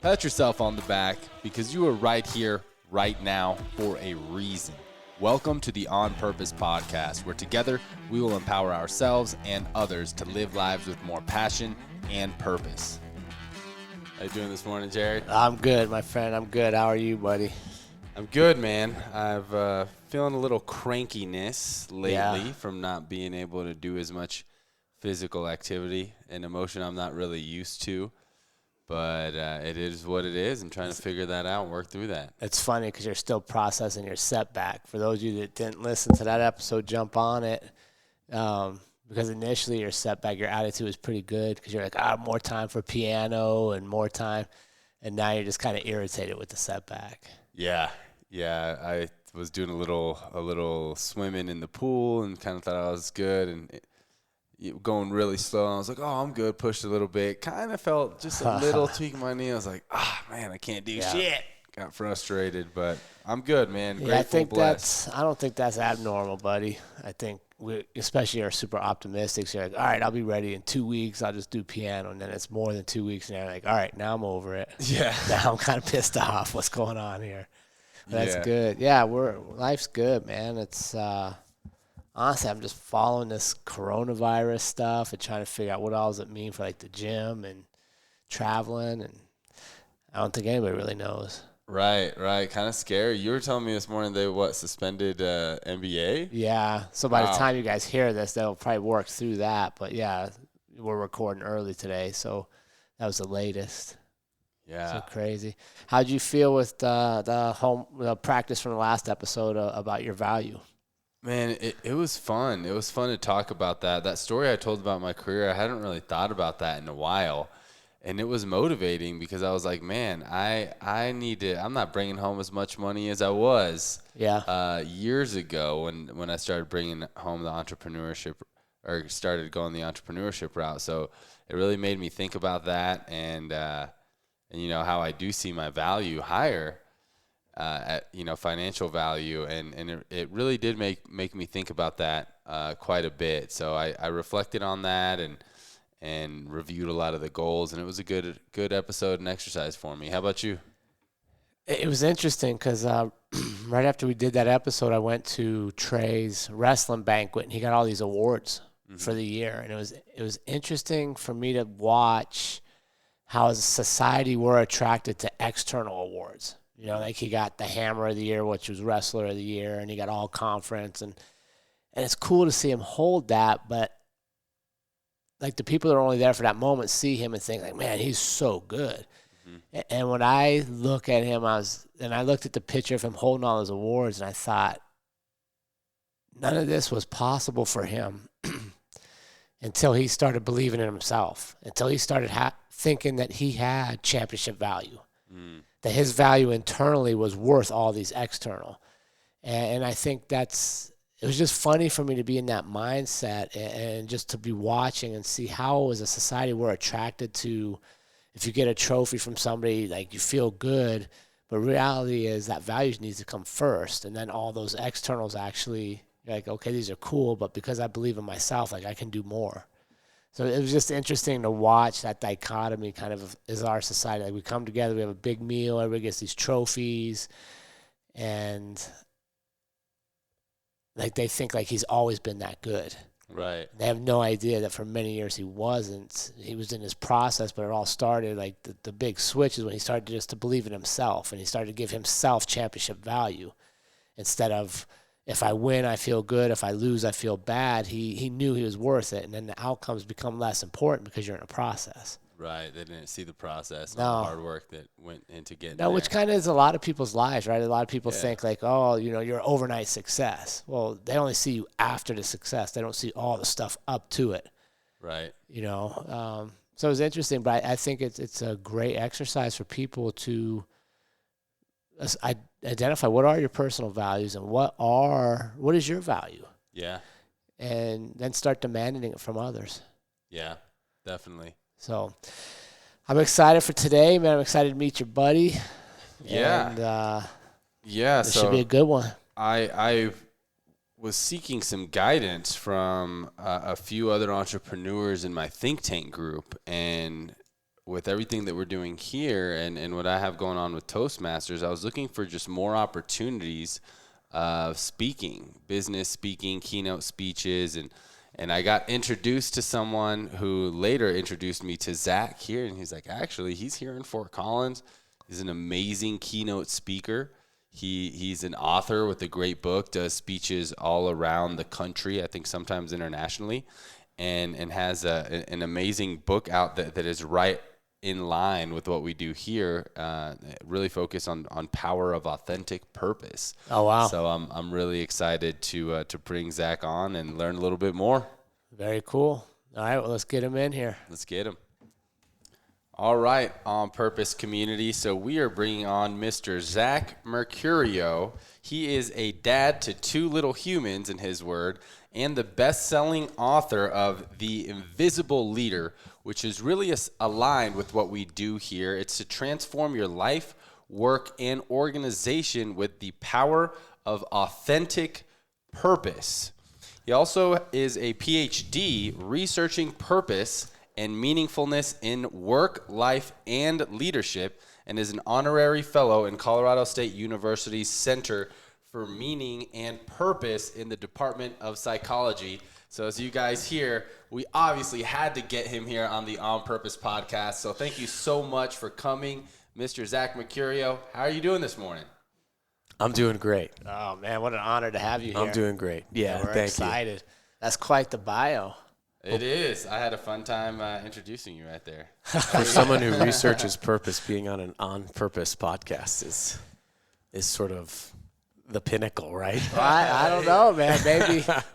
Pat yourself on the back because you are right here, right now, for a reason. Welcome to the On Purpose podcast, where together we will empower ourselves and others to live lives with more passion and purpose. How you doing this morning, Jared? I'm good, my friend. I'm good. How are you, buddy? I'm good, man. I've feeling a little crankiness lately from not being able to do as much physical activity, an emotion I'm not really used to. But it is what it is. I'm trying to figure that out and work through that. It's funny because you're still processing your setback. For those of you that didn't listen to that episode, jump on it. Because initially your setback, your attitude was pretty good because you're like, more time for piano and more time. And now you're just kind of irritated with the setback. Yeah. I was doing a little swimming in the pool and kind of thought I was good and going really slow. I was like, I'm good. Pushed a little bit. Kind of felt just a little tweak in my knee. I was like, man, I can't do shit. Got frustrated, but I'm good, man. Grateful, I think blessed. I don't think that's abnormal, buddy. I think we, especially are super optimistic. So you're like, all right, I'll be ready in 2 weeks. I'll just do piano. And then it's more than 2 weeks. And you're like, all right, now I'm over it. Yeah. Now I'm kind of pissed off. What's going on here? But that's good. Yeah, life's good, man. It's, honestly, I'm just following this coronavirus stuff and trying to figure out what all does it mean for like the gym and traveling, and I don't think anybody really knows. Right. Kind of scary. You were telling me this morning they suspended NBA? Yeah. So by the time you guys hear this, they'll probably work through that. But yeah, we're recording early today, so that was the latest. Yeah. So crazy. How'd you feel with the practice from the last episode about your value? Man, it was fun. It was fun to talk about that. That story I told about my career, I hadn't really thought about that in a while. And it was motivating because I was like, man, I'm not bringing home as much money as I was years ago when I started bringing home the entrepreneurship or started going the entrepreneurship route. So it really made me think about that and how I do see my value higher. At financial value, and it really did make me think about that quite a bit. So I reflected on that and reviewed a lot of the goals, and it was a good episode and exercise for me. How about you? It was interesting because right after we did that episode, I went to Trey's wrestling banquet, and he got all these awards for the year, and it was interesting for me to watch how as a society we're attracted to external awards. Like he got the Hammer of the Year, which was Wrestler of the Year, and he got All Conference, and it's cool to see him hold that. But like the people that are only there for that moment see him and think like, man, he's so good. Mm-hmm. And when I look at him, I looked at the picture of him holding all those awards, and I thought, none of this was possible for him until he started believing in himself, until he started thinking that he had championship value. Mm. That his value internally was worth all these external. And I think it was just funny for me to be in that mindset and just to be watching and see how as a society we're attracted to, if you get a trophy from somebody, like you feel good, but reality is that value needs to come first. And then all those externals actually, you're like, okay, these are cool, but because I believe in myself, like I can do more. So it was just interesting to watch that dichotomy kind of is our society. Like we come together, we have a big meal, everybody gets these trophies, and like they think like he's always been that good. Right. They have no idea that for many years he wasn't. He was in his process, but it all started like the big switch is when he started just to believe in himself, and he started to give himself championship value instead of, if I win, I feel good. If I lose, I feel bad. He knew he was worth it, and then the outcomes become less important because you're in a process. Right. They didn't see the process and all the hard work that went into getting there. Which kind of is a lot of people's lives, right? A lot of people think like, you're an overnight success. Well, they only see you after the success. They don't see all the stuff up to it. Right. So it was interesting, but I think it's a great exercise for people to identify what are your personal values and what is your value. Yeah. And then start demanding it from others. Yeah, definitely. So I'm excited for today, man. I'm excited to meet your buddy. Yeah. And this should be a good one. I was seeking some guidance from a few other entrepreneurs in my think tank group, and with everything that we're doing here and what I have going on with Toastmasters, I was looking for just more opportunities of speaking, business speaking, keynote speeches, and I got introduced to someone who later introduced me to Zach here, and he's like, actually, he's here in Fort Collins. He's an amazing keynote speaker. He's an author with a great book, does speeches all around the country, I think sometimes internationally, and has an amazing book out that is right in line with what we do here, really focus on power of authentic purpose. Oh, wow. So I'm really excited to bring Zach on and learn a little bit more. Very cool. All right, well, let's get him in here. Let's get him. All right, On Purpose community. So we are bringing on Mr. Zach Mercurio. He is a dad to 2 little humans, in his word, and the best-selling author of The Invisible Leader, which is really aligned with what we do here. It's to transform your life, work, and organization with the power of authentic purpose. He also is a Ph.D. researching purpose and meaningfulness in work, life, and leadership, and is an honorary fellow in Colorado State University's Center for Meaning and Purpose in the Department of Psychology. So as you guys hear, we obviously had to get him here on the On Purpose podcast. So thank you so much for coming, Mr. Zach Mercurio. How are you doing this morning? I'm doing great. Oh, man, what an honor to have you here. I'm doing great. Yeah, we're thank excited. That's quite the bio. It is. I had a fun time introducing you right there. you. For someone who researches purpose, being on an On Purpose podcast is sort of the pinnacle, right? I don't know, man.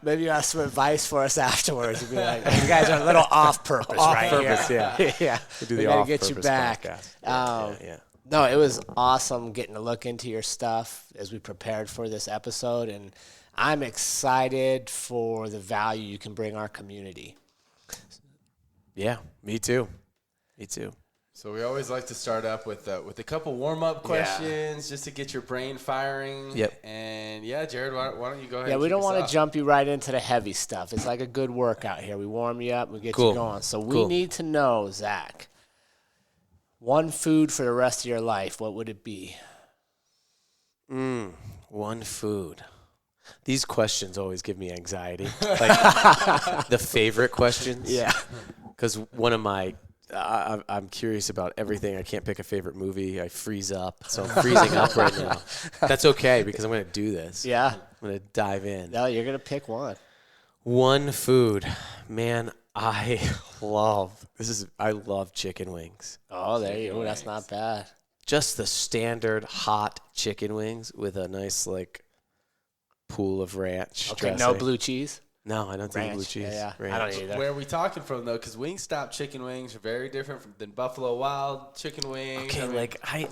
Maybe you have some advice for us afterwards. You'd be like, you guys are a little off purpose right purpose, here. yeah. We do the gotta Off get you Purpose back. podcast. Yeah. No, it was awesome getting to look into your stuff as we prepared for this episode, and I'm excited for the value you can bring our community. Yeah, me too. Me too. So we always like to start up with a couple warm-up questions just to get your brain firing. Yep. And yeah, Jared, why don't you go ahead? Yeah, and we kick don't us want to off? jump you right into the heavy stuff. It's like a good workout here. We warm you up, we get you going. So we need to know, Zach, one food for the rest of your life, what would it be? One food. These questions always give me anxiety. Like the favorite questions. Yeah. Because one of my, I'm curious about everything. I can't pick a favorite movie. I freeze up. So I'm freezing up right now. That's okay because I'm going to do this. Yeah. I'm going to dive in. No, you're going to pick one. One food. Man, I love chicken wings. Oh, there you go. That's not bad. Just the standard hot chicken wings with a nice pool of ranch Okay, dressing. no blue cheese? No, I don't do Ranch. blue cheese. Yeah. Ranch. I don't either. Where are we talking from, though? Because Wingstop chicken wings are very different than Buffalo Wild chicken wings. Okay, I mean,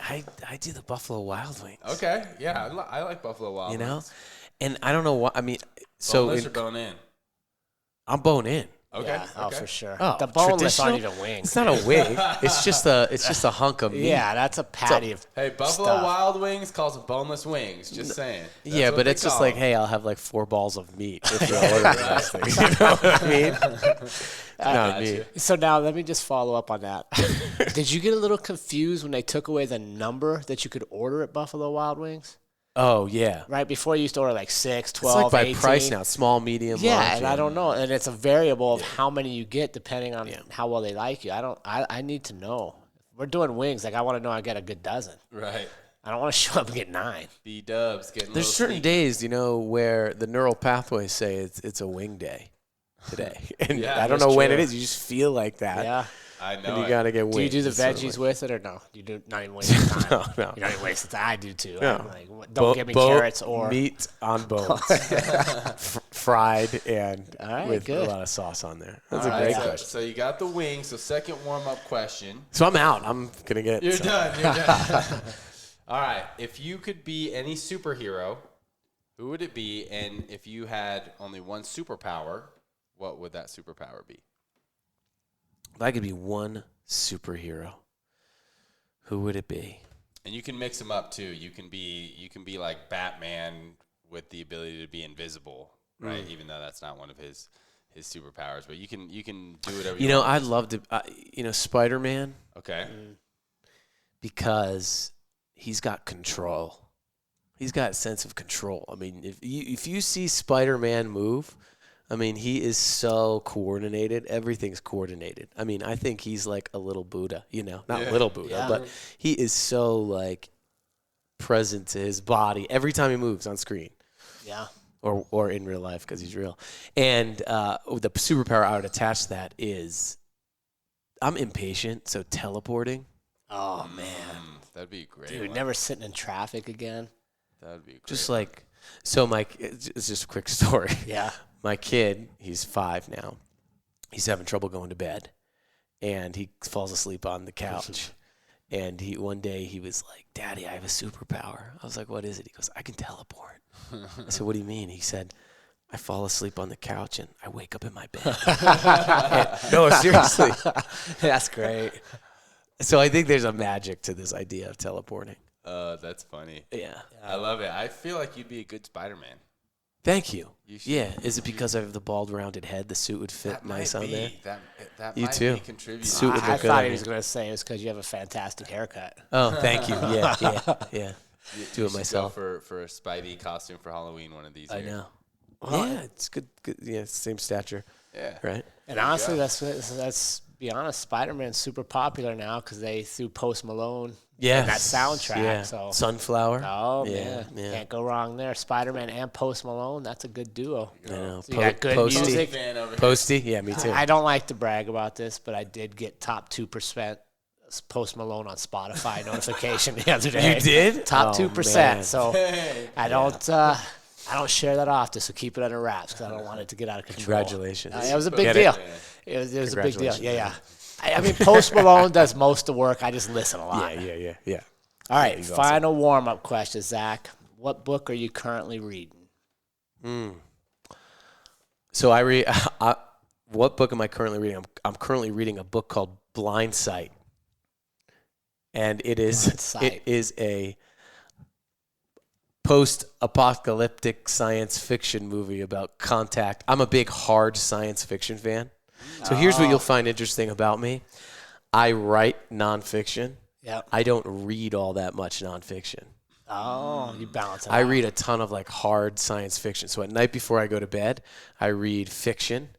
I do the Buffalo Wild Wings. Okay, yeah, I like Buffalo Wild You know? wings. And I don't know what, I mean, so Boneless or bone in? I'm bone in. Okay. Yeah, okay. for sure. Oh, The boneless aren't traditional? even wings. It's not a wing. It's just a hunk of meat. Yeah, that's a patty of Hey, Buffalo stuff. Wild Wings calls them boneless wings. Just saying. That's Yeah, what but they it's just call like, them. hey, I'll have 4 balls of meat if you're ordering those things. You know what I mean? Not me. So now let me just follow up on that. Did you get a little confused when they took away the number that you could order at Buffalo Wild Wings? Oh, yeah. Right before you used to order 6, 12, It's like by 18. price now, small, medium, Yeah, large. and I don't know, and it's a variable of how many you get depending on how well they like you. I need to know. We're doing wings, I want to know I get a good dozen. Right. I don't want to show up and get 9. B-dubs getting There's certain days, where the neural pathways say it's a wing day today. And Yeah, I don't that's know when true. it is. You just feel like that. Yeah. I know. And you got to get wings. Do you do the It's sort of veggies with it or no? You do not even waste the time. No. You don't even waste the time. I do too. No. I'm like, don't give me carrots or meat on bones, fried and right, with good. a lot of sauce on there. That's All a right, great so, question. so you got the wings. So second warm-up question. So I'm out. I'm gonna get. You're some. done. You're done. All right. If you could be any superhero, who would it be? And if you had only one superpower, what would that superpower be? If I could be one superhero, who would it be? And you can mix them up too. You can be like Batman with the ability to be invisible, right? Even though that's not one of his his superpowers, but you can do whatever You you know, want. I'd love to, Spider-Man, Okay. because he's got control. He's got a sense of control. I mean, if you see Spider-Man move, I mean, he is so coordinated. Everything's coordinated. I mean, I think he's like a little Buddha, not little Buddha, but he is so like present to his body every time he moves on screen. Yeah. Or in real life, because he's real. And the superpower I would attach to that is I'm impatient, so teleporting. Oh man, That'd be great. dude, never sitting in traffic again. That'd be great. Just like, so it's just a quick story. Yeah. My kid, he's 5 now. He's having trouble going to bed, and he falls asleep on the couch. And one day he was like, "Daddy, I have a superpower." I was like, "What is it?" He goes, "I can teleport." I said, "What do you mean?" He said, "I fall asleep on the couch and I wake up in my bed." No, seriously. That's great. So I think there's a magic to this idea of teleporting. That's funny. Yeah. I love it. I feel like you'd be a good Spider-Man. Thank you. You should- Yeah. Is it because I have the bald, rounded head? The suit would fit That nice might on there. be. That You might too. be contributing. Suit would I look good thought on he you. was going to say it's because you have a fantastic haircut. Oh, thank you. Yeah. Do You it should myself. Go for a Spidey costume for Halloween one of these years. I know. Well, Yeah, it's good. Yeah, same stature, Yeah. right? And honestly, that's be honest, Spider-Man's super popular now because they threw Post Malone Yeah. in that soundtrack. Yeah. So, Sunflower. oh Yeah, man, yeah. can't go wrong there. Spider-Man and Post Malone, that's a good duo. I know. So you got good Posty. music. Fan over here. Posty. Yeah, me too. I don't like to brag about this, but I did get top 2% Post Malone on Spotify notification the other day. You did? Top Oh, 2%. man. So I don't share that often, so keep it under wraps because I don't want it to get out of control. Congratulations. It was a big Get deal. it. It was a big deal. Congratulations, Yeah. I mean, Post Malone does most of the work. I just listen a lot. Yeah. All right, he's final warm-up question, Zach. What book are you currently reading? So I read. What book am I currently reading? I'm currently reading a book called Blind Sight, and it is Blind Sight. a post-apocalyptic science fiction movie about contact. I'm a big hard science fiction fan. So here's what you'll find interesting about me. I write nonfiction. Yep. I don't read all that much nonfiction. Oh, you balance it I out. read a ton of like hard science fiction. So at night before I go to bed, I read fiction.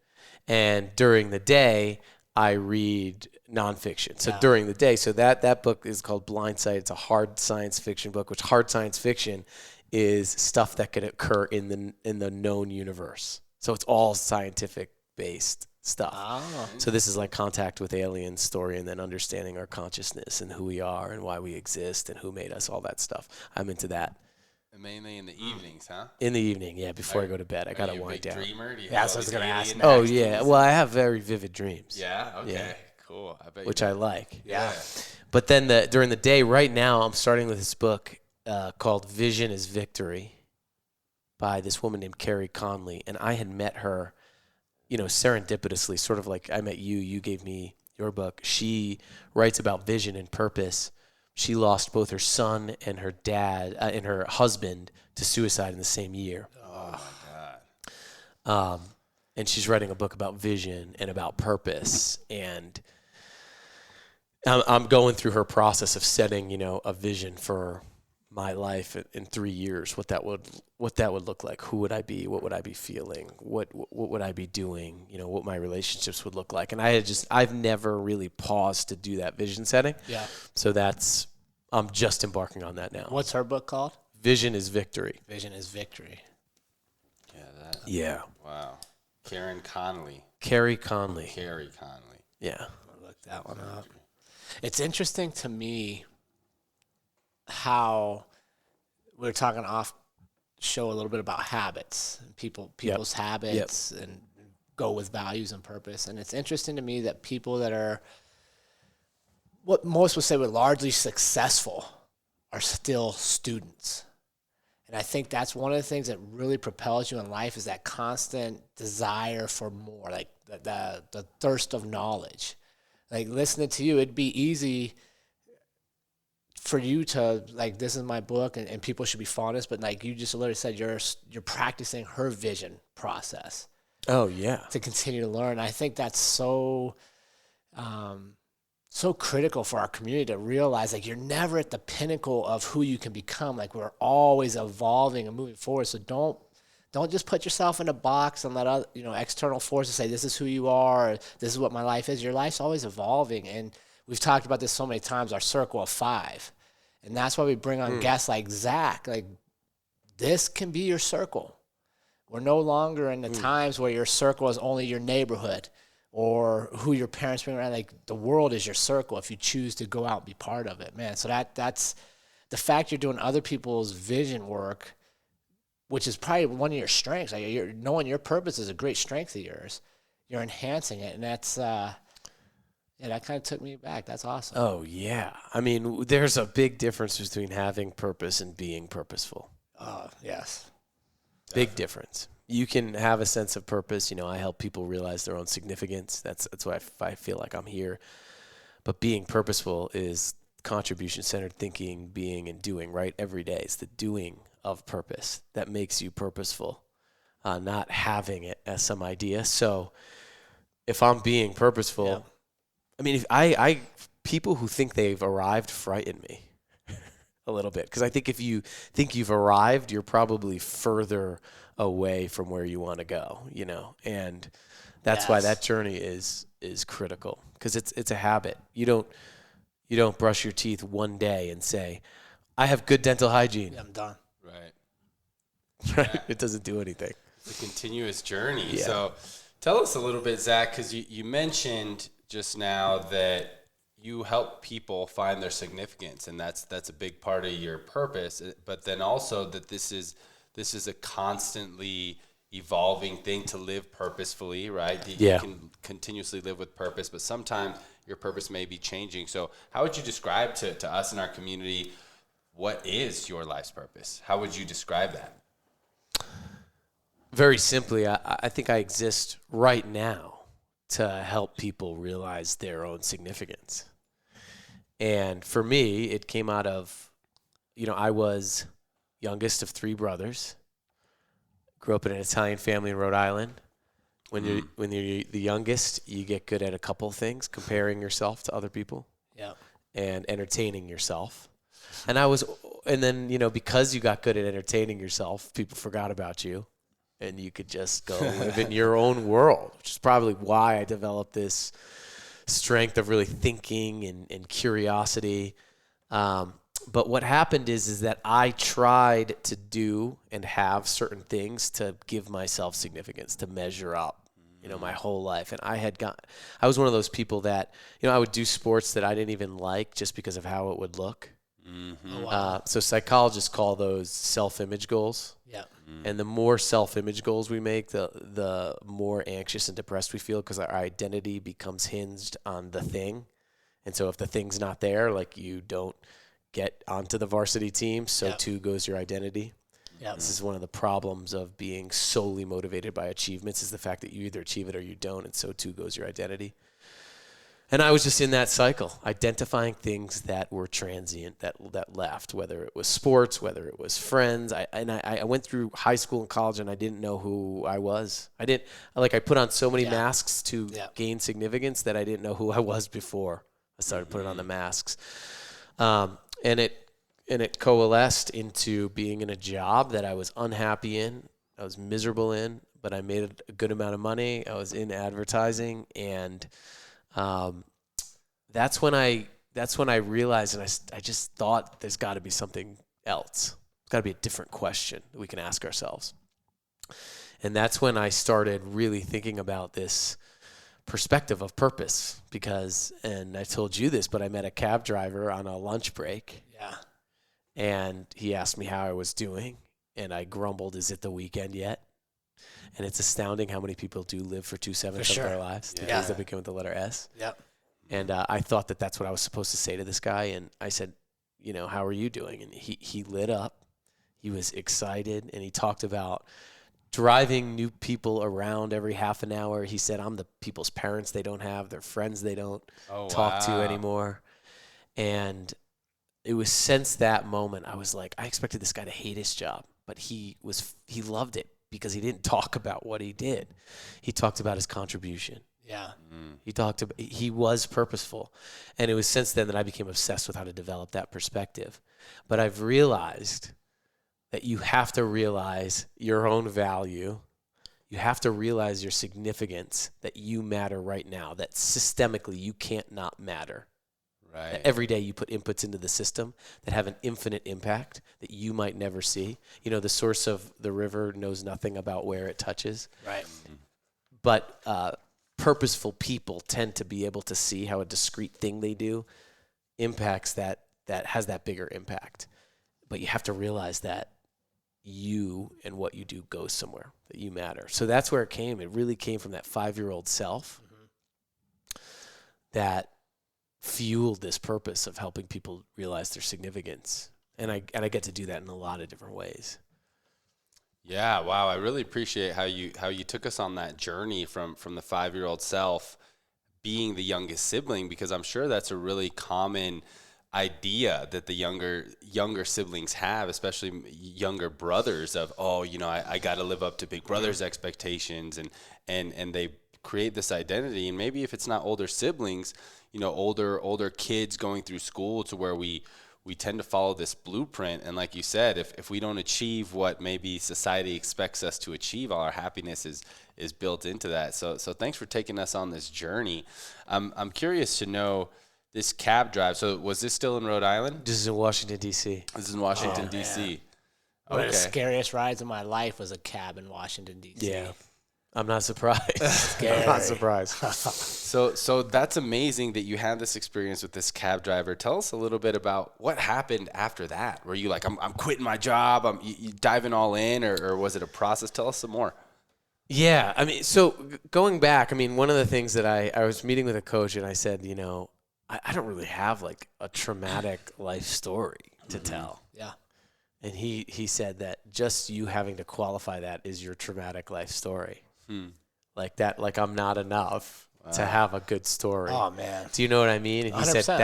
And during the day, I read nonfiction. So during the day, so that book is called Blind Sight. It's a hard science fiction book, which hard science fiction is stuff that could occur in the known universe. So it's all scientific based stuff. Oh. So this is like contact with aliens story, and then understanding our consciousness and who we are and why we exist and who made us, all that stuff. I'm into that. Mainly in the evenings, huh? In the evening, yeah, before I go to bed. I got to Are you a wind big down. dreamer? Do you Yeah, have so I all was these gonna ask alien next. Oh, activities? yeah. Well, I have very vivid dreams. Yeah. Okay. Yeah. Cool. I bet. Which you I do. like. Yeah. But then during the day, right now, I'm starting with this book called Vision is Victory by this woman named Carrie Conley. And I had met her, serendipitously, sort of like I met you. You gave me your book. She writes about vision and purpose. She lost both her son and her dad and her husband to suicide in the same year. Oh my God. And she's writing a book about vision and about purpose. And I'm going through her process of setting, a vision for my life in 3 years, what that would look like. Who would I be? What would I be feeling? What would I be doing? What my relationships would look like. And I've never really paused to do that vision setting. Yeah. So I'm just embarking on that now. What's her book called? Vision is Victory. Vision is Victory. Yeah. Wow. Karen Connolly. Carrie Conley. Carrie Connolly. Yeah. I'll look that one up. It's interesting to me how we were talking off show a little bit about habits, and people's habits, and go with values and purpose. And it's interesting to me that people that are what most would say were largely successful are still students. And I think that's one of the things that really propels you in life is that constant desire for more, like the thirst of knowledge. Like listening to you, it'd be easy for you to like, this is my book and people should be fond of this, but like you just literally said, you're practicing her vision process. Oh, yeah. to continue to learn. I think that's so so critical for our community to realize, like, you're never at the pinnacle of who you can become. Like, we're always evolving and moving forward. So don't just put yourself in a box and let other, external forces say this is who you are, or this is what my life is. Your life's always evolving, and we've talked about this so many times. Our circle of 5, and that's why we bring on guests like Zach. Like, this can be your circle. We're no longer in the times where your circle is only your neighborhood or who your parents bring around. Like, the world is your circle if you choose to go out and be part of it, man. So that's the fact you're doing other people's vision work, which is probably one of your strengths. Like, knowing your purpose is a great strength of yours. You're enhancing it, and that's that kind of took me back. That's awesome. Oh, yeah. I mean, there's a big difference between having purpose and being purposeful. Oh, yes. Big difference. You can have a sense of purpose. I help people realize their own significance. That's why I feel like I'm here. But being purposeful is contribution-centered thinking, being, and doing, right? Every day. It's the doing of purpose that makes you purposeful, not having it as some idea. So if I'm being purposeful, I mean, if people who think they've arrived frighten me a little bit, because I think if you think you've arrived, you're probably further away from where you want to go, and that's why that journey is critical, because it's a habit. You don't brush your teeth one day and say, I have good dental hygiene. Yeah, I'm done. Right. It doesn't do anything. It's a continuous journey. Yeah. So tell us a little bit, Zach, because you mentioned just now that you help people find their significance, and that's a big part of your purpose. But then also that this is a constantly evolving thing to live purposefully, right? You can continuously live with purpose, but sometimes your purpose may be changing. So how would you describe to us in our community, what is your life's purpose? How would you describe that? Very simply, I think I exist right now to help people realize their own significance. And for me, it came out of, I was youngest of 3 brothers. Grew up in an Italian family in Rhode Island. When you're the youngest, you get good at a couple of things: comparing yourself to other people, and entertaining yourself. And then because you got good at entertaining yourself, people forgot about you, and you could just go live in your own world, which is probably why I developed this strength of really thinking and curiosity. But what happened is that I tried to do and have certain things to give myself significance, to measure up, my whole life. And I was one of those people that, I would do sports that I didn't even like just because of how it would look. Mm-hmm. Oh, wow. So psychologists call those self-image goals. Yeah. And the more self-image goals we make, the more anxious and depressed we feel, because our identity becomes hinged on the thing. And so if the thing's not there, like, you don't get onto the varsity team, so too goes your identity. Yep. This is one of the problems of being solely motivated by achievements, is the fact that you either achieve it or you don't, and so too goes your identity. And I was just in that cycle, identifying things that were transient, that left, whether it was sports, whether it was friends. I went through high school and college, and I didn't know who I was. I put on so many masks to gain significance that I didn't know who I was before I started putting on the masks. And it coalesced into being in a job that I was unhappy in, I was miserable in, but I made a good amount of money. I was in advertising, and that's when I realized, and I just thought, there's got to be something else. There's got to be a different question that we can ask ourselves. And that's when I started really thinking about this perspective of purpose, and I told you this, but I met a cab driver on a lunch break. Yeah. And he asked me how I was doing, and I grumbled, "Is it the weekend yet?" And it's astounding how many people do live for 2/7 of their lives, the days that begin with the letter S. Yep. And I thought that that's what I was supposed to say to this guy, and I said, "How are you doing?" And he lit up. He was excited, and he talked about driving new people around every half an hour. He said, "I'm the people's parents they don't have, their friends they don't talk to anymore." And it was since that moment I was like, I expected this guy to hate his job, but he loved it. because he didn't talk about what he did. He talked about his contribution. Yeah. He was purposeful. And it was since then that I became obsessed with how to develop that perspective. But I've realized that you have to realize your own value. You have to realize your significance, that you matter right now, that systemically you can't not matter. Right. That every day you put inputs into the system that have an infinite impact that you might never see. You know, the source of the river knows nothing about where it touches. Right. But purposeful people tend to be able to see how a discrete thing they do impacts that has that bigger impact. But you have to realize that you and what you do goes somewhere, that you matter. So that's where it came. It really came from that 5-year-old self that fueled this purpose of helping people realize their significance. And I get to do that in a lot of different ways. Yeah, wow. I really appreciate how you took us on that journey from the 5-year-old self being the youngest sibling, because I'm sure that's a really common idea that the younger siblings have, especially younger brothers, of, oh, you know, I got to live up to big brother's expectations, and they create this identity. And maybe if it's not older siblings, you know, older kids going through school, to where we tend to follow this blueprint. And like you said, if we don't achieve what maybe society expects us to achieve, all our happiness is built into that. So thanks for taking us on this journey. I'm curious to know, this cab drive, so was this still in Rhode Island? This is in Washington, D.C. This is in Washington, D.C. One of the scariest rides of my life was a cab in Washington, D.C. Yeah. I'm not surprised. Scary. I'm not surprised. So that's amazing that you had this experience with this cab driver. Tell us a little bit about what happened after that. Were you like, I'm quitting my job, you diving all in, or was it a process? Tell us some more. Yeah. I mean, so going back, I mean, one of the things that I was meeting with a coach, and I said, you know, I don't really have like a traumatic life story to tell. Yeah. And he said that just you having to qualify that is your traumatic life story. Like that, like I'm not enough to have a good story. Oh man. Do you know what I mean? And he 100%. said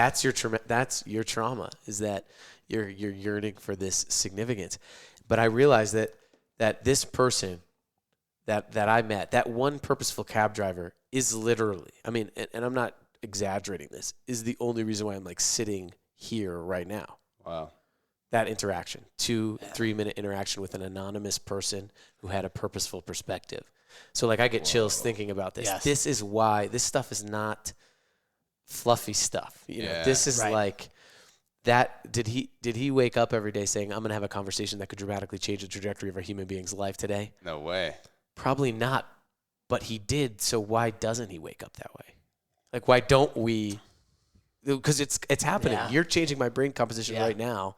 that's your trauma, is that you're yearning for this significance. But I realized that this person that I met, that one purposeful cab driver, is literally, I mean, and I'm not exaggerating this, is the only reason why I'm like sitting here right now. Wow. That interaction, 2-3 minute interaction with an anonymous person who had a purposeful perspective. So like I get chills thinking about this. Yes. This is why this stuff is not fluffy stuff. You know, this is like that. Did he wake up every day saying, I'm going to have a conversation that could dramatically change the trajectory of a human being's life today? No way. Probably not, but he did. So why doesn't he wake up that way? Like, why don't we? Because it's happening. Yeah. You're changing my brain composition right now.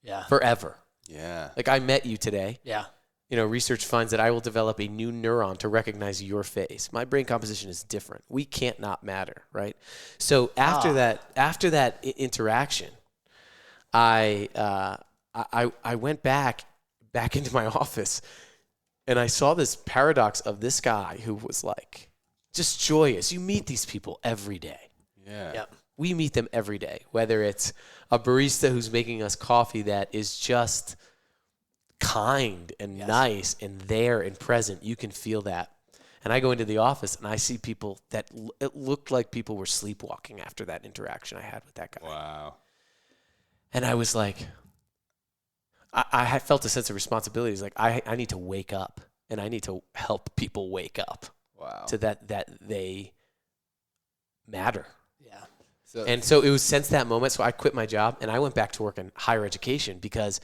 Yeah. Forever. Yeah. Like, I met you today. Yeah. You know, research finds that I will develop a new neuron to recognize your face. My brain composition is different. We can't not matter, right? So after that interaction, I went back into my office, and I saw this paradox of this guy who was like just joyous. You meet these people every day. Yeah. Yep. We meet them every day, whether it's a barista who's making us coffee that is just kind and nice and there and present. You can feel that. And I go into the office and I see people that it looked like people were sleepwalking after that interaction I had with that guy. Wow. And I was like, I had felt a sense of responsibility. It's like, I need to wake up, and I need to help people wake up. Wow. To that they matter. Yeah. And so it was since that moment. So I quit my job and I went back to work in higher education, because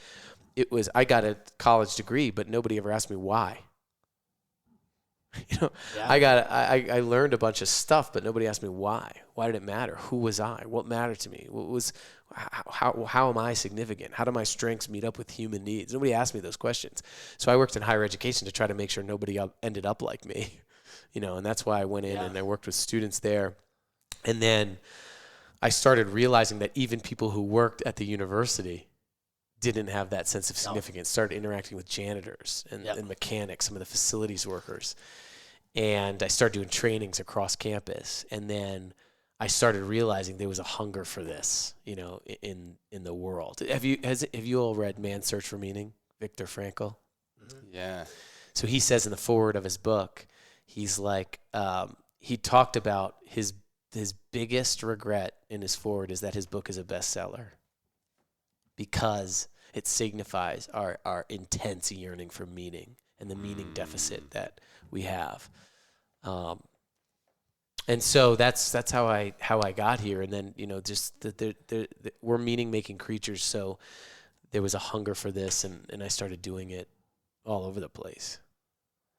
I got a college degree, but nobody ever asked me why. You know, I learned a bunch of stuff, but nobody asked me why. Why did it matter? Who was I? What mattered to me? How am I significant? How do my strengths meet up with human needs? Nobody asked me those questions. So I worked in higher education to try to make sure nobody ended up like me. You know, and that's why I went in and I worked with students there. And then I started realizing that even people who worked at the university didn't have that sense of significance. Started interacting with janitors and mechanics, some of the facilities workers. And I started doing trainings across campus. And then I started realizing there was a hunger for this, you know, in the world. Have you all read Man's Search for Meaning, Viktor Frankl? Yeah. So he says in the foreword of his book, he's like, he talked about his biggest regret in his foreword is that his book is a bestseller because it signifies our intense yearning for meaning and the meaning deficit that we have. And so that's how I got here. And then, just we're meaning-making creatures, so there was a hunger for this, and I started doing it all over the place,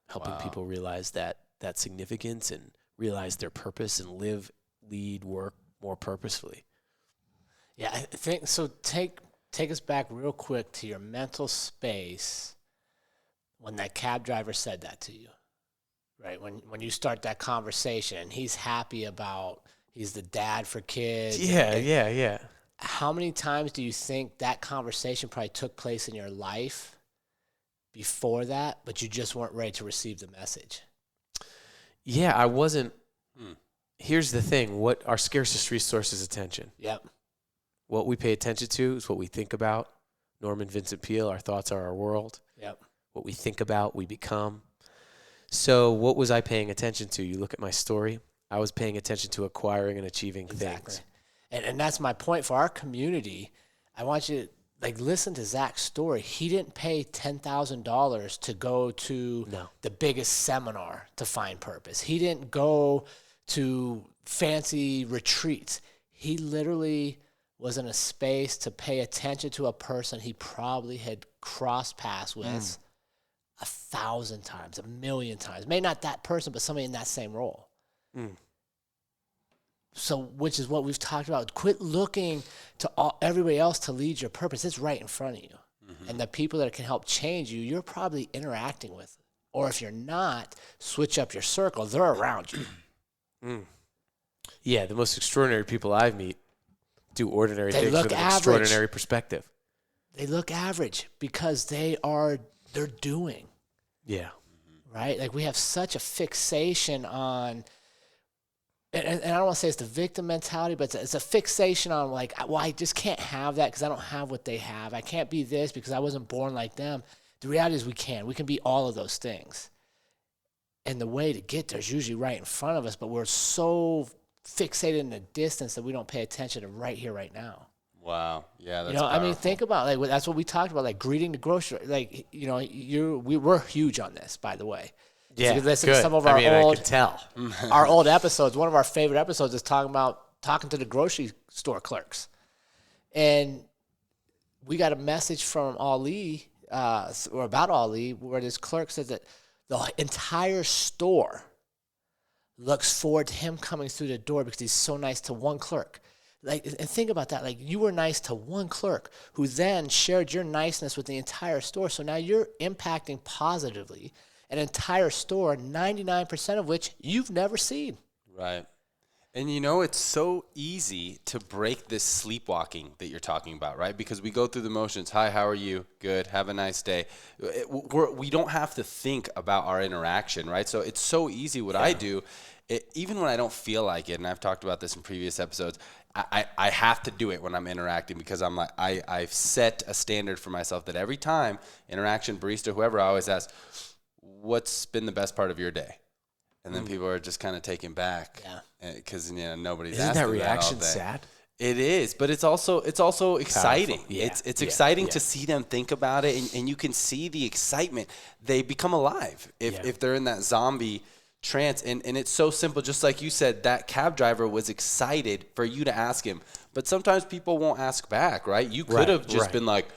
helping people realize that significance and realize their purpose and live, lead, work more purposefully. Yeah, I think so. Take us back real quick to your mental space when that cab driver said that to you, right? When you start that conversation and he's happy about, he's the dad for kids. Yeah. How many times do you think that conversation probably took place in your life before that, but you just weren't ready to receive the message? Yeah, I wasn't. Here's the thing. What our scarcest resource is attention. Yep. What we pay attention to is what we think about. Norman Vincent Peale, our thoughts are our world. Yep. What we think about, we become. So what was I paying attention to? You look at my story. I was paying attention to acquiring and achieving things. And that's my point for our community. I want you to listen to Zach's story. He didn't pay $10,000 to go to the biggest seminar to find purpose. He didn't go to fancy retreats. He literally was in a space to pay attention to a person he probably had crossed paths with 1,000 times, 1,000,000 times. Maybe not that person, but somebody in that same role. So, which is what we've talked about. Quit looking to everybody else to lead your purpose. It's right in front of you. And the people that can help change you, you're probably interacting with. Or if you're not, switch up your circle. They're around you. Yeah, the most extraordinary people I meet do ordinary things with an average. Extraordinary perspective. They look average because they're doing. Yeah. Right? Like we have such a fixation on, and I don't want to say it's the victim mentality, but it's a fixation on I just can't have that because I don't have what they have. I can't be this because I wasn't born like them. The reality is we can be all of those things. And the way to get there is usually right in front of us, but we're so fixated in the distance that we don't pay attention to right here, right now. Wow. Yeah, that's powerful. Think about that's what we talked about, greeting the grocery. We're huge on this, by the way. Yeah, so you listen good. to some of I old, could tell. our old episodes. One of our favorite episodes is talking to the grocery store clerks, and we got a message from Ali, or about Ali, where this clerk says that the entire store looks forward to him coming through the door because he's so nice to one clerk. And think about that. You were nice to one clerk who then shared your niceness with the entire store. So now you're impacting positively an entire store, 99% of which you've never seen. Right. And it's so easy to break this sleepwalking that you're talking about, right? Because we go through the motions. Hi, how are you? Good. Have a nice day. We don't have to think about our interaction, right? So it's so easy what I do, even when I don't feel like it, and I've talked about this in previous episodes, I have to do it when I'm interacting because I'm I've set a standard for myself that every time, interaction, barista, whoever, I always ask, what's been the best part of your day? And then people are just kind of taken back because nobody's Isn't asking that reaction that all day. sad? It is, but it's also exciting. Yeah. It's exciting to see them think about it, and you can see the excitement. They become alive if they're in that zombie trance, and it's so simple. Just like you said, that cab driver was excited for you to ask him, but sometimes people won't ask back, right? You could have just been like,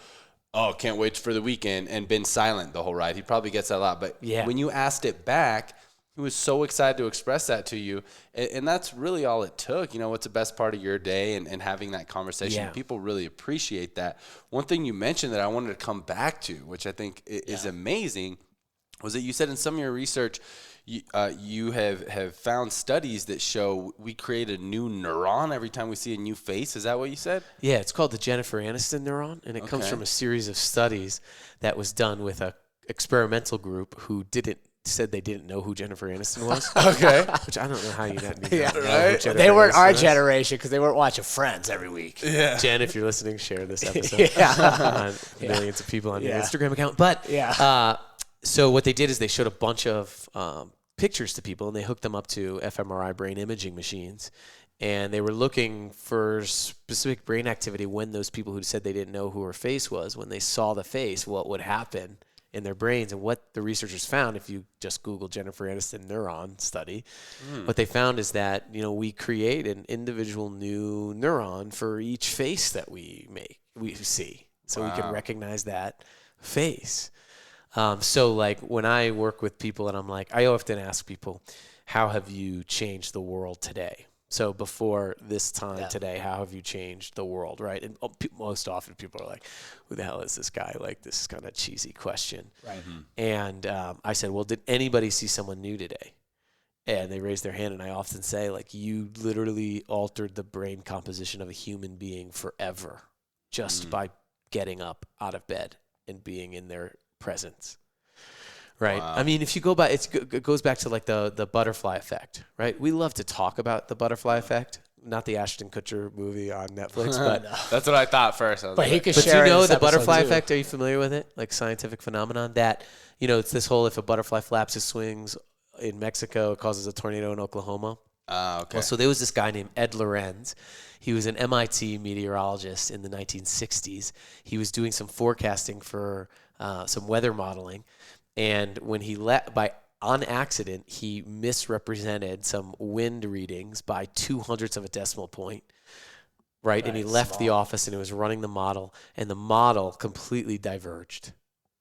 oh, can't wait for the weekend, and been silent the whole ride. He probably gets that a lot, but when you asked it back, he was so excited to express that to you, and that's really all it took. What's the best part of your day, and having that conversation. People really appreciate that. One thing you mentioned that I wanted to come back to, which I think is amazing, was that you said in some of your research, you have found studies that show we create a new neuron every time we see a new face. Is that what you said? Yeah, it's called the Jennifer Aniston neuron, and it comes from a series of studies that was done with a experimental group who said they didn't know who Jennifer Aniston was. Okay. Which I don't know how you didn't know right? who Jennifer They weren't Aniston our is. generation because they weren't watching Friends every week. Yeah. Jen, if you're listening, share this episode on millions of people on your Instagram account. But So what they did is they showed a bunch of pictures to people, and they hooked them up to fMRI brain imaging machines. And they were looking for specific brain activity when those people who said they didn't know who her face was, when they saw the face, what would happen in their brains. And what the researchers found, if you just Google Jennifer Aniston neuron study, what they found is that, we create an individual new neuron for each face that we see. So we can recognize that face. So like when I work with people and I often ask people, how have you changed the world today? So before this time today, how have you changed the world, right? And most often people are like, who the hell is this guy? Like, this is kind of cheesy question. Right. And I said, well, did anybody see someone new today? And they raised their hand, and I often say, like, you literally altered the brain composition of a human being forever just by getting up out of bed and being in their presence. Right. Wow. I mean, if you go back, it goes back to like the butterfly effect, right? We love to talk about the butterfly effect, not the Ashton Kutcher movie on Netflix, but That's what I thought first. But he could but share you know this the episode butterfly too. effect? Are you familiar with it? Like scientific phenomenon that, it's this whole, if a butterfly flaps its wings in Mexico, it causes a tornado in Oklahoma. Okay. Well, so there was this guy named Ed Lorenz. He was an MIT meteorologist in the 1960s. He was doing some forecasting for some weather modeling. And when on accident, he misrepresented some wind readings by 0.02 of a decimal point, right? And he left the office, and he was running the model, and the model completely diverged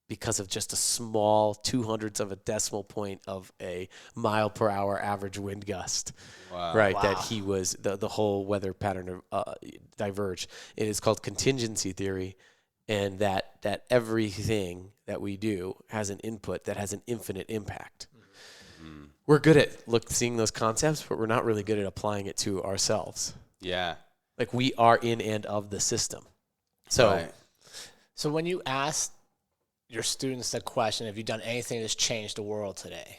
because of just a small 0.02 of a decimal point of a mile per hour average wind gust, right? Wow. That he was, the whole weather pattern diverged. It is called contingency theory. And that everything that we do has an input that has an infinite impact. Mm-hmm. We're good at seeing those concepts, but we're not really good at applying it to ourselves. Yeah. Like we are in and of the system. So, Right. So when you ask your students the question, have you done anything that's changed the world today?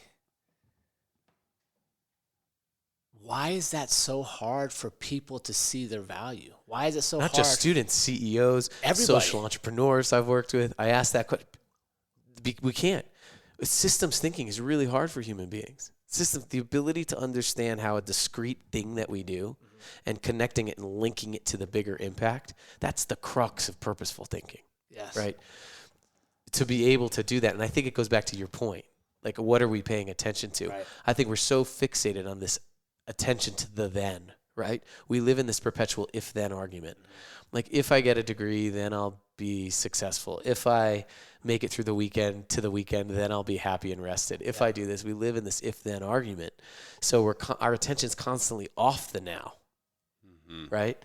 Why is that so hard for people to see their value? Why is it so hard? Not just students, CEOs, Everybody. social entrepreneurs I've worked with. I ask that question. We can't. Systems thinking is really hard for human beings. The ability to understand how a discrete thing that we do and connecting it and linking it to the bigger impact, that's the crux of purposeful thinking. Yes. Right? To be able to do that. And I think it goes back to your point. Like, what are we paying attention to? Right. I think we're so fixated on this attention to the then, right? We live in this perpetual if-then argument. Like, if I get a degree, then I'll be successful. If I make it through the weekend, then I'll be happy and rested. If I do this, we live in this if-then argument. So our attention's constantly off the now, right?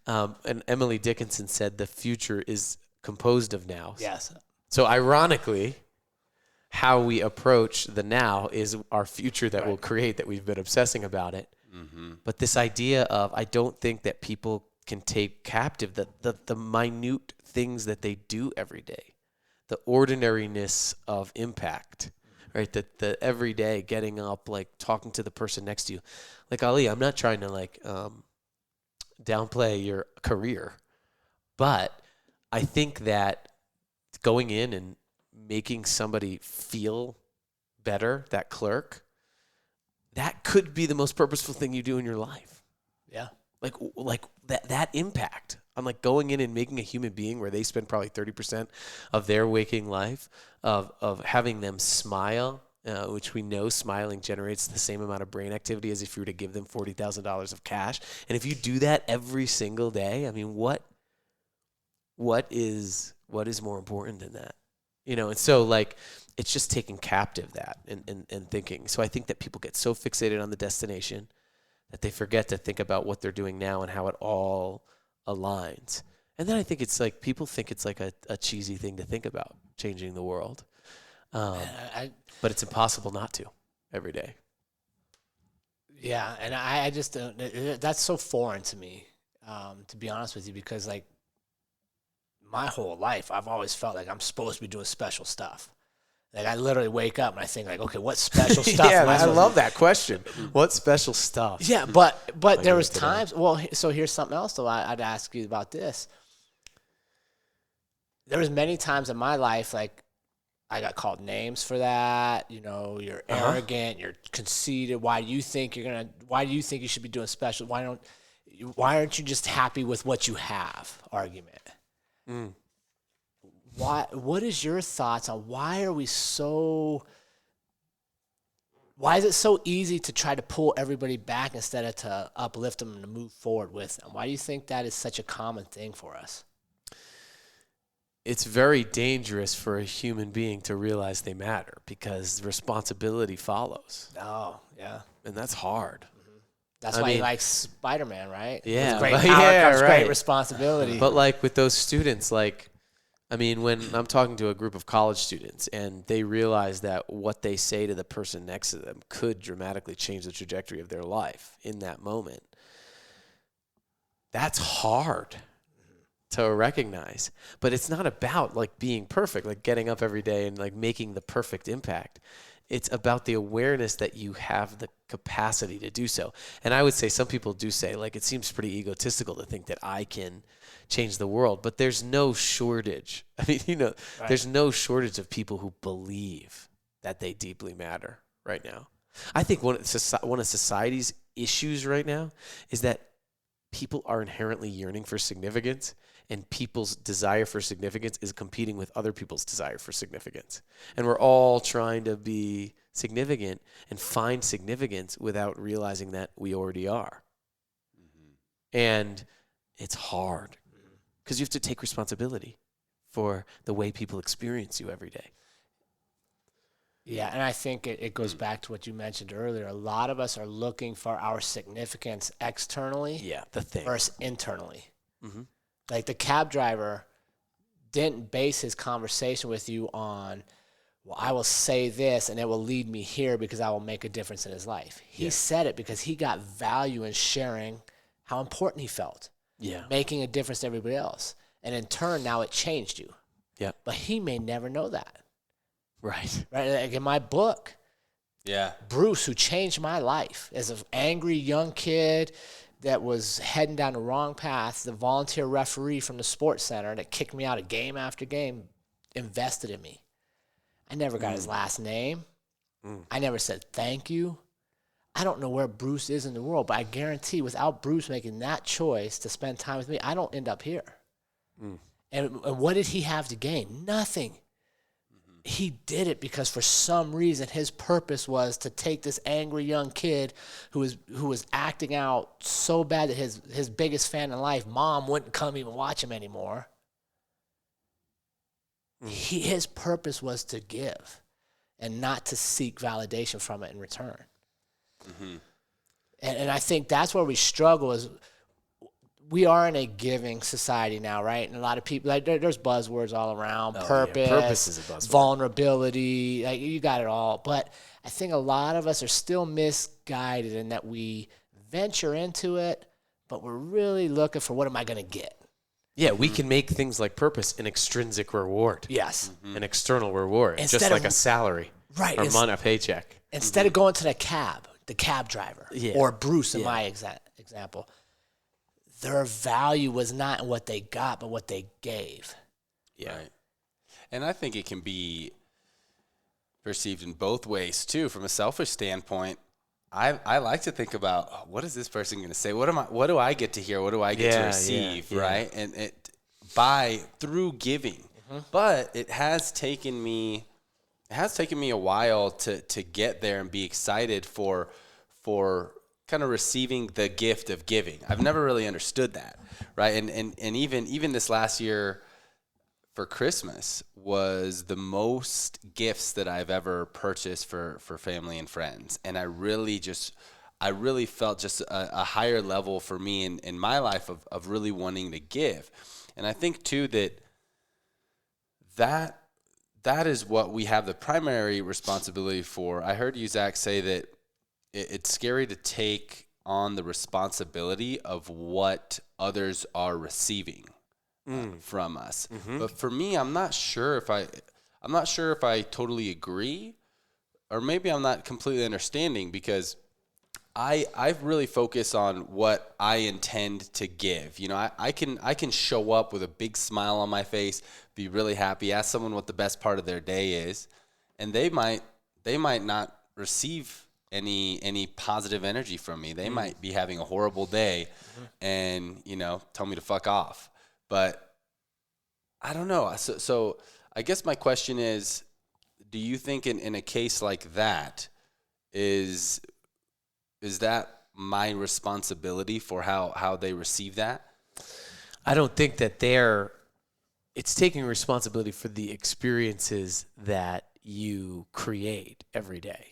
And Emily Dickinson said the future is composed of nows. Yes. So ironically, how we approach the now is our future that we'll create, that we've been obsessing about it. Mm-hmm. But this idea of, I don't think that people can take captive the minute things that they do every day, the ordinariness of impact, right? The everyday getting up, like talking to the person next to you. Like, Ali, I'm not trying to downplay your career, but I think that going in and making somebody feel better, that clerk, that could be the most purposeful thing you do in your life. Yeah. Like that impact on like going in and making a human being where they spend probably 30% of their waking life of having them smile, which we know smiling generates the same amount of brain activity as if you were to give them $40,000 of cash. And if you do that every single day, I mean, what is more important than that? And so like, it's just taking captive that and thinking. So I think that people get so fixated on the destination that they forget to think about what they're doing now and how it all aligns. And then I think it's like, people think it's like a cheesy thing to think about, changing the world. But it's impossible not to every day. Yeah, and I just don't, that's so foreign to me, to be honest with you, because like my whole life I've always felt like I'm supposed to be doing special stuff. Like I literally wake up and I think like, okay, what special stuff? Yeah, am I I love that question. What special stuff? Yeah, but there was times. Well, so here's something else though. I'd ask you about this. There was many times in my life like I got called names for that. You know, you're arrogant, you're conceited. Why do you think you should be doing special? Why aren't you just happy with what you have? Argument. What is your thoughts on why is it so easy to try to pull everybody back instead of to uplift them and to move forward with them? Why do you think that is such a common thing for us? It's very dangerous for a human being to realize they matter because responsibility follows. Oh, yeah. And that's hard. That's why he likes Spider-Man, right? Yeah. With great power comes great responsibility. But like with those students, like, I mean, when I'm talking to a group of college students and they realize that what they say to the person next to them could dramatically change the trajectory of their life in that moment, that's hard to recognize. But it's not about like being perfect, like getting up every day and like making the perfect impact. It's about the awareness that you have the capacity to do so. And I would say some people do say, like, it seems pretty egotistical to think that I can change the world, but there's no shortage. I mean, you know, there's no shortage of people who believe that they deeply matter right now. I think one of society's issues right now is that people are inherently yearning for significance, and people's desire for significance is competing with other people's desire for significance. And we're all trying to be significant and find significance without realizing that we already are. And it's hard because you have to take responsibility for the way people experience you every day. Yeah, and I think it goes back to what you mentioned earlier. A lot of us are looking for our significance externally versus internally. Like the cab driver didn't base his conversation with you on, well, I will say this and it will lead me here because I will make a difference in his life. He said it because he got value in sharing how important he felt, making a difference to everybody else. And in turn, now it changed you. Yeah. But he may never know that. Right. Like in my book, Bruce, who changed my life as an angry young kid that was heading down the wrong path, the volunteer referee from the sports center that kicked me out of game after game, invested in me. I never got his last name. I never said thank you. I don't know where Bruce is in the world, but I guarantee without Bruce making that choice to spend time with me, I don't end up here. And what did he have to gain? Nothing. He did it because for some reason his purpose was to take this angry young kid who was acting out so bad that his biggest fan in life, mom, wouldn't come even watch him anymore. His purpose was to give and not to seek validation from it in return. And I think that's where we struggle is we are in a giving society now, right? And a lot of people, like, there's buzzwords all around, purpose, Purpose is a buzzword. Vulnerability, like, you got it all. But I think a lot of us are still misguided in that we venture into it, but we're really looking for what am I going to get? Yeah, we can make things like purpose an extrinsic reward. Yes. An external reward, just like a salary or a paycheck. Instead of going to the cab driver, or Bruce in my example, their value was not in what they got, but what they gave. Yeah. Right. And I think it can be perceived in both ways, too. From a selfish standpoint, I like to think about, what is this person going to say? What do I get to hear? What do I get to receive, right? And through giving. But it has taken me a while to get there and be excited for kind of receiving the gift of giving. I've never really understood that, right? And even this last year for Christmas was the most gifts that I've ever purchased for family and friends. And I really felt just a higher level for me in my life of really wanting to give. And I think too that is what we have the primary responsibility for. I heard you, Zach, say that it's scary to take on the responsibility of what others are receiving from us. But for me, I'm not sure if I totally agree, or maybe I'm not completely understanding, because I really focus on what I intend to give. You know, I can show up with a big smile on my face, be really happy, ask someone what the best part of their day is, and they might not receive any positive energy from me. They might be having a horrible day and, you know, tell me to fuck off. But I don't know. So I guess my question is, do you think in a case like that, is that my responsibility for how they receive that? I don't think that it's taking responsibility for the experiences that you create every day.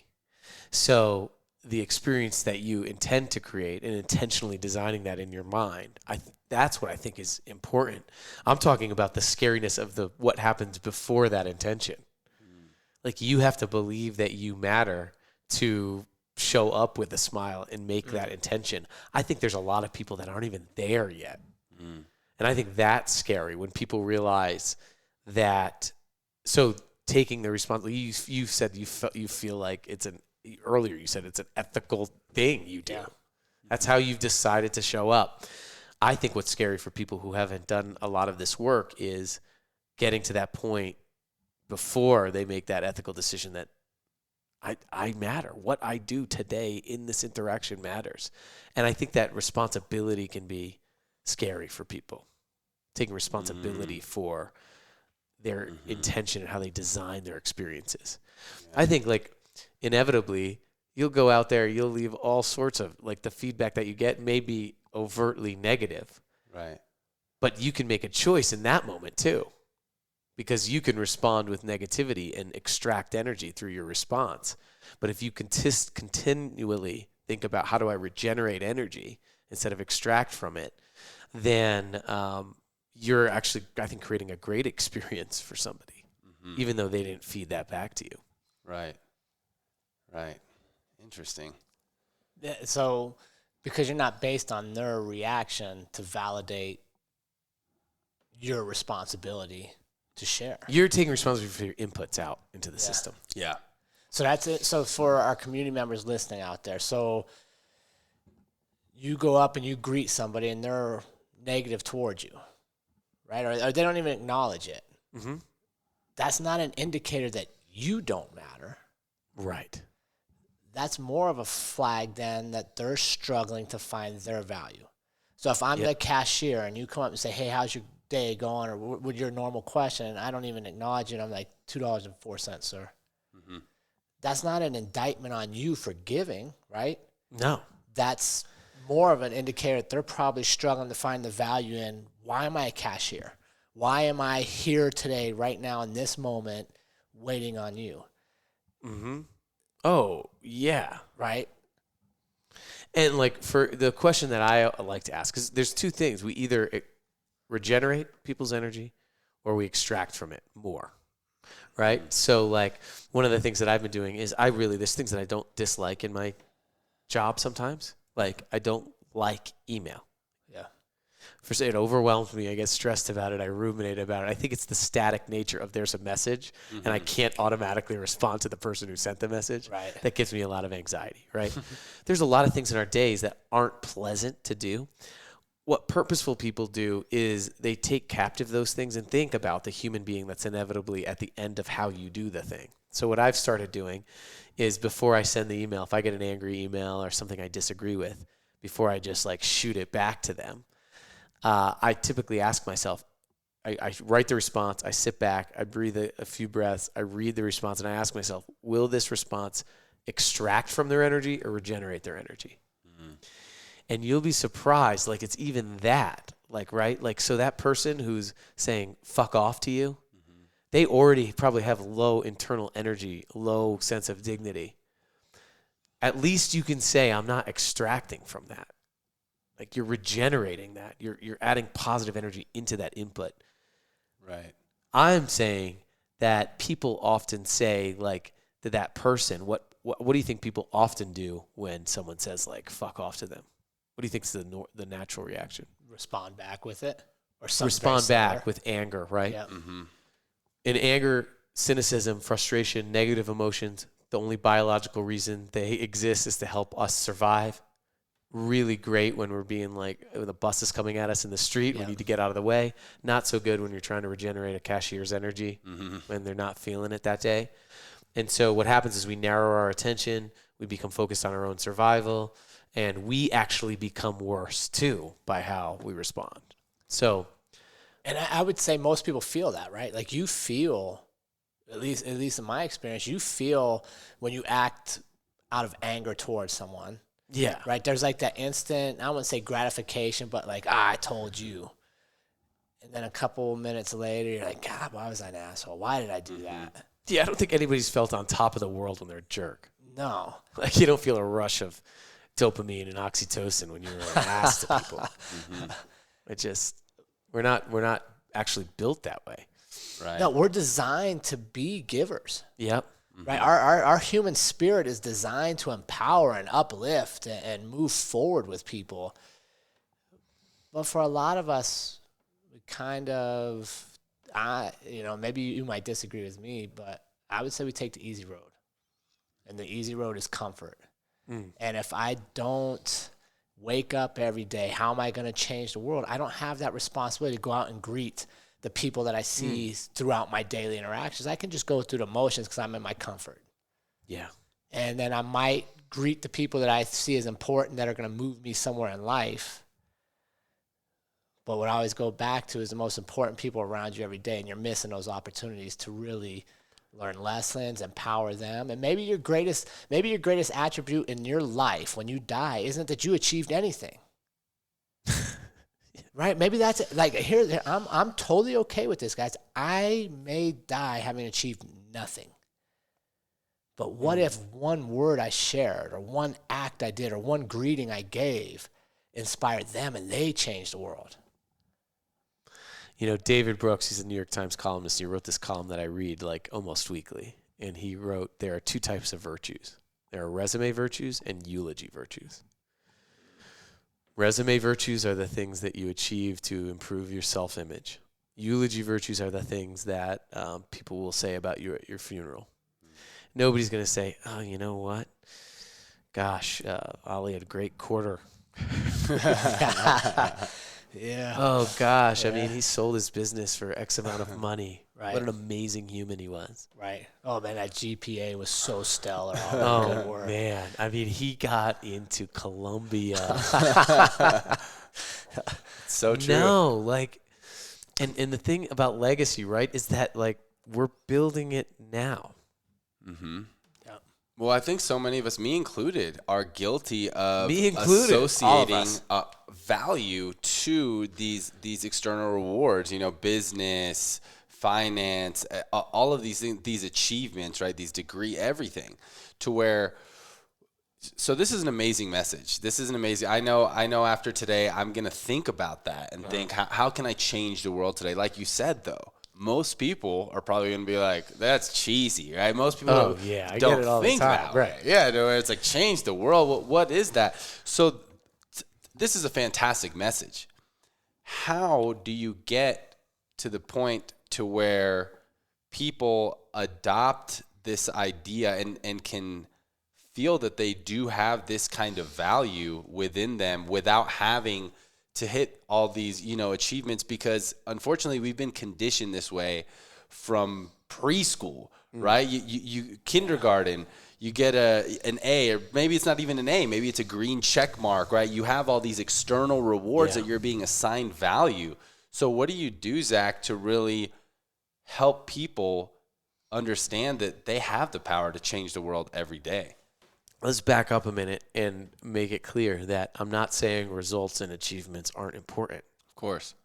So the experience that you intend to create and intentionally designing that in your mind, that's what I think is important. I'm talking about the scariness of what happens before that intention. Like, you have to believe that you matter to show up with a smile and make that intention. I think there's a lot of people that aren't even there yet. And I think that's scary when people realize that. So taking the responsibility, you said you feel like earlier you said it's an ethical thing you do. Yeah. That's how you've decided to show up. I think what's scary for people who haven't done a lot of this work is getting to that point before they make that ethical decision that I matter. What I do today in this interaction matters. And I think that responsibility can be scary for people. Taking responsibility for their intention and how they design their experiences. Yeah. I think, like, inevitably, you'll go out there, you'll leave all sorts of, like, the feedback that you get may be overtly negative. Right. But you can make a choice in that moment too. Because you can respond with negativity and extract energy through your response. But if you continually think about how do I regenerate energy instead of extract from it, then you're actually, I think, creating a great experience for somebody, even though they didn't feed that back to you. Right. Interesting. So because you're not based on their reaction to validate your responsibility to share. You're taking responsibility for your inputs out into the system. Yeah. So that's it. So for our community members listening out there, so you go up and you greet somebody and they're negative towards you, right? Or they don't even acknowledge it. Mm-hmm. That's not an indicator that you don't matter. Right. That's more of a flag then that they're struggling to find their value. So if I'm the cashier and you come up and say, hey, how's your day going, or with your normal question, and I don't even acknowledge it, I'm like, $2.04, sir. Mm-hmm. That's not an indictment on you for giving, right? No. That's more of an indicator that they're probably struggling to find the value in, why am I a cashier? Why am I here today, right now, in this moment, waiting on you? Mm-hmm. Oh, yeah. Right? And, like, for the question that I like to ask, because there's two things. We either regenerate people's energy or we extract from it more, right? So, like, one of the things that I've been doing is there's things that I don't dislike in my job sometimes. Like, I don't like email. Yeah. First, it overwhelms me. I get stressed about it. I ruminate about it. I think it's the static nature of there's a message and I can't automatically respond to the person who sent the message. Right. That gives me a lot of anxiety, right? There's a lot of things in our days that aren't pleasant to do. What purposeful people do is they take captive those things and think about the human being that's inevitably at the end of how you do the thing. So what I've started doing is, before I send the email, if I get an angry email or something I disagree with, before I just, like, shoot it back to them, I typically ask myself, I write the response, I sit back, I breathe a few breaths, I read the response, and I ask myself, will this response extract from their energy or regenerate their energy? Mm-hmm. And you'll be surprised, like, it's even that, like, right? Like, so that person who's saying fuck off to you, they already probably have low internal energy, low sense of dignity. At least you can say, I'm not extracting from that. Like, you're regenerating that. You're adding positive energy into that input. Right. I'm saying that people often say, like, to that person, what do you think people often do when someone says, like, fuck off to them? What do you think is the natural reaction? Respond back with it, or something. Respond back with anger, right? Yeah. Mm-hmm. In anger, cynicism, frustration, negative emotions, The only biological reason they exist is to help us survive. Really great when we're being like, when the bus is coming at us in the street, we need to get out of the way. Not so good when you're trying to regenerate a cashier's energy when they're not feeling it that day. And so what happens is we narrow our attention, we become focused on our own survival, and we actually become worse too by how we respond. So, and I would say most people feel that, right? Like you feel, at least in my experience, you feel when you act out of anger towards someone. yeah. Right? There's like that instant, I wouldn't say gratification, but like, I told you. And then a couple minutes later, you're like, God, why was I an asshole? Why did I do that? Yeah, I don't think anybody's felt on top of the world when they're a jerk. No. Like you don't feel a rush of dopamine and oxytocin when you're an ass to people. It just, we're not actually built that way. Right. No, we're designed to be givers. Yep. Right, our human spirit is designed to empower and uplift and move forward with people. But for a lot of us, we kind of, maybe you might disagree with me, but I would say we take the easy road. And the easy road is comfort. And if I don't wake up every day, how am I going to change the world? I don't have that responsibility to go out and greet the people that I see throughout my daily interactions. I can just go through the motions because I'm in my comfort. Yeah. And then I might greet the people that I see as important that are going to move me somewhere in life. But what I always go back to is the most important people around you every day, and you're missing those opportunities to really learn lessons, empower them. And maybe your greatest attribute in your life when you die isn't that you achieved anything. Right? Maybe that's it. Like here I'm totally okay with this, guys. I may die having achieved nothing. But what if one word I shared or one act I did or one greeting I gave inspired them and they changed the world? You know, David Brooks, he's a New York Times columnist. He wrote this column that I read like almost weekly. And he wrote, there are two types of virtues. There are resume virtues and eulogy virtues. Resume virtues are the things that you achieve to improve your self-image. Eulogy virtues are the things that people will say about you at your funeral. Nobody's going to say, oh, you know what? Gosh, Ollie had a great quarter. Yeah. Oh, gosh. Yeah. I mean, he sold his business for X amount of money. Right. What an amazing human he was. Right. Oh, man, that GPA was so stellar. Oh, good work. man. I mean, he got into Columbia. So true. No, like, and the thing about legacy, right, is that, like, we're building it now. Mm-hmm. Yeah. Well, I think so many of us, me included, are guilty of All associating of us. value to these external rewards. You know, business, finance, all of these things, these achievements, right? These degree, everything, to where. So this is an amazing message. This is an amazing. I know. After today, I'm gonna think about that and think, how can I change the world today? Like you said, though. Most people are probably going to be like, that's cheesy, right? Most people I don't get it all think the time. that way. Yeah, it's like change the world. What is that? So this is a fantastic message. How do you get to the point to where people adopt this idea and can feel that they do have this kind of value within them without having to hit all these, achievements? Because unfortunately we've been conditioned this way from preschool, right? You kindergarten, you get an A, or maybe it's not even an A, maybe it's a green check mark, right? You have all these external rewards that you're being assigned value. So what do you do, Zach, to really help people understand that they have the power to change the world every day? Let's back up a minute and make it clear that I'm not saying results and achievements aren't important. Of course.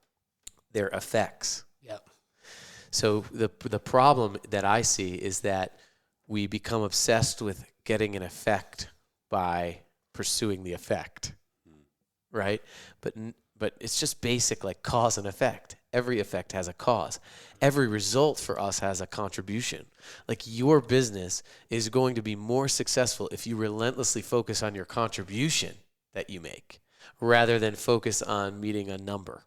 They're effects. Yep. So the problem that I see is that we become obsessed with getting an effect by pursuing the effect, right? But it's just basic, like cause and effect. Every effect has a cause. Every result for us has a contribution. Like your business is going to be more successful if you relentlessly focus on your contribution that you make rather than focus on meeting a number.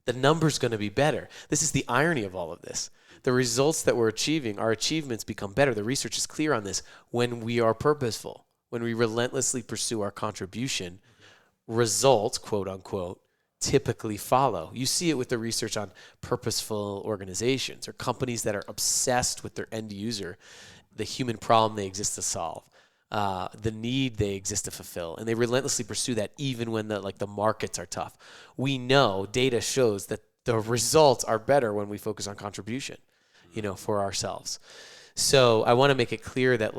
The number's going to be better. This is the irony of all of this. The results that we're achieving, our achievements become better. The research is clear on this. When we are purposeful, when we relentlessly pursue our contribution, results, quote unquote, typically follow. You see it with the research on purposeful organizations or companies that are obsessed with their end user, the human problem they exist to solve, the need they exist to fulfill, and they relentlessly pursue that even when the markets are tough. We know data shows that the results are better when we focus on contribution, for ourselves. So I want to make it clear that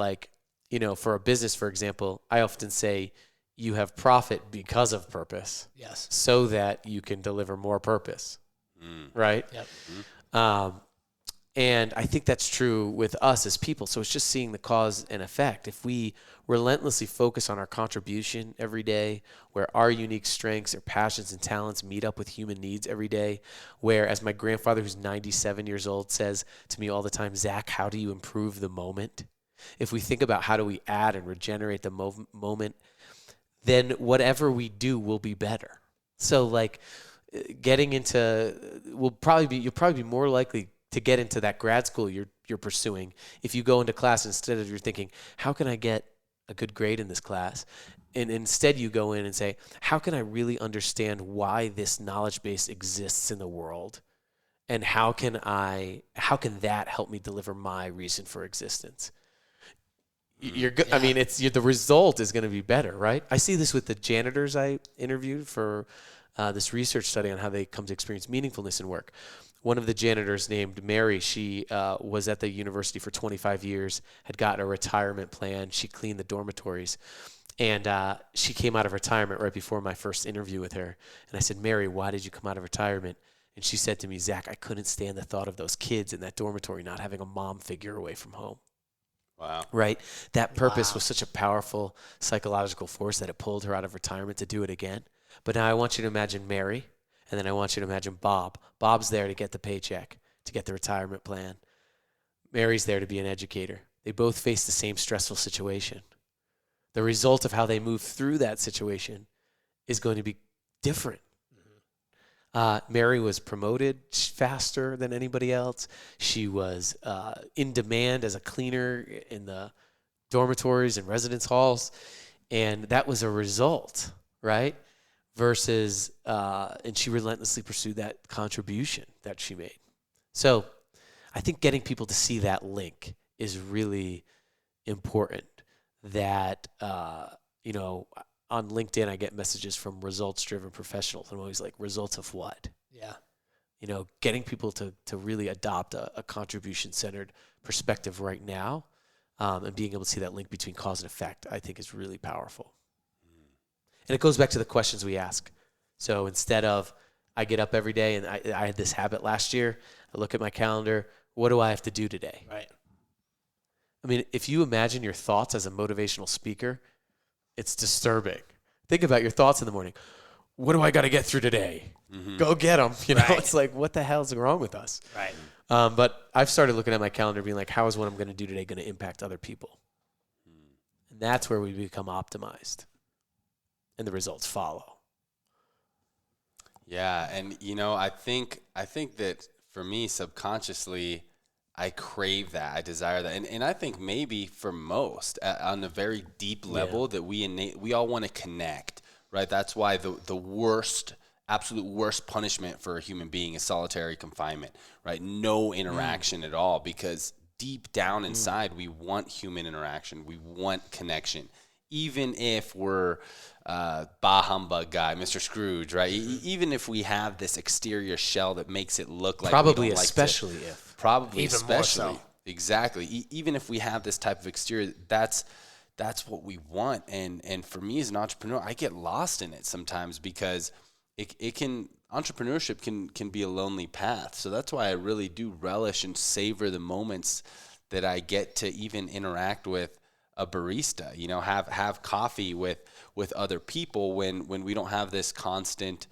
for a business, for example, I often say you have profit because of purpose. Yes. So that you can deliver more purpose. Right? Yep. And I think that's true with us as people. So it's just seeing the cause and effect. If we relentlessly focus on our contribution every day, where our unique strengths or passions and talents meet up with human needs every day, where, as my grandfather, who's 97 years old, says to me all the time, Zach, how do you improve the moment? If we think about how do we add and regenerate the moment, then whatever we do will be better. So getting into, you'll probably be more likely to get into that grad school you're pursuing if you go into class instead of you're thinking, how can I get a good grade in this class? And instead you go in and say, how can I really understand why this knowledge base exists in the world? And how can that help me deliver my reason for existence? The result is going to be better, right? I see this with the janitors I interviewed for this research study on how they come to experience meaningfulness in work. One of the janitors, named Mary, she was at the university for 25 years, had gotten a retirement plan. She cleaned the dormitories. And she came out of retirement right before my first interview with her. And I said, Mary, why did you come out of retirement? And she said to me, Zach, I couldn't stand the thought of those kids in that dormitory not having a mom figure away from home. Wow. Right? That purpose was such a powerful psychological force that it pulled her out of retirement to do it again. But now I want you to imagine Mary, and then I want you to imagine Bob. Bob's there to get the paycheck, to get the retirement plan. Mary's there to be an educator. They both face the same stressful situation. The result of how they move through that situation is going to be different. Mary was promoted faster than anybody else. She was in demand as a cleaner in the dormitories and residence halls. And that was a result, right? Versus, and she relentlessly pursued that contribution that she made. So I think getting people to see that link is really important. That, on LinkedIn, I get messages from results-driven professionals. I'm always like, results of what? Yeah. Getting people to really adopt a contribution-centered perspective right now, and being able to see that link between cause and effect, I think is really powerful. And it goes back to the questions we ask. So instead of, I get up every day, and I had this habit last year, I look at my calendar, what do I have to do today? Right. I mean, if you imagine your thoughts as a motivational speaker, it's disturbing. Think about your thoughts in the morning. What do I got to get through today? Mm-hmm. Go get them. Right. It's like, what the hell's wrong with us? Right. But I've started looking at my calendar being like, how is what I'm going to do today going to impact other people? And that's where we become optimized. And the results follow. Yeah, and I think that for me, subconsciously, I crave that, I desire that, and I think maybe for most, on a very deep level, that we all want to connect, right? That's why the absolute worst punishment for a human being is solitary confinement, right? No interaction at all, because deep down inside, we want human interaction, we want connection. Even if we're bah humbug guy, Mr. Scrooge, right? Even if we have this exterior shell that makes it look like probably we don't especially like to, if probably even especially more so. Exactly. Even if we have this type of exterior, that's what we want. And for me as an entrepreneur, I get lost in it sometimes because entrepreneurship can be a lonely path. So that's why I really do relish and savor the moments that I get to even interact with a barista, have coffee with other people when we don't have this constant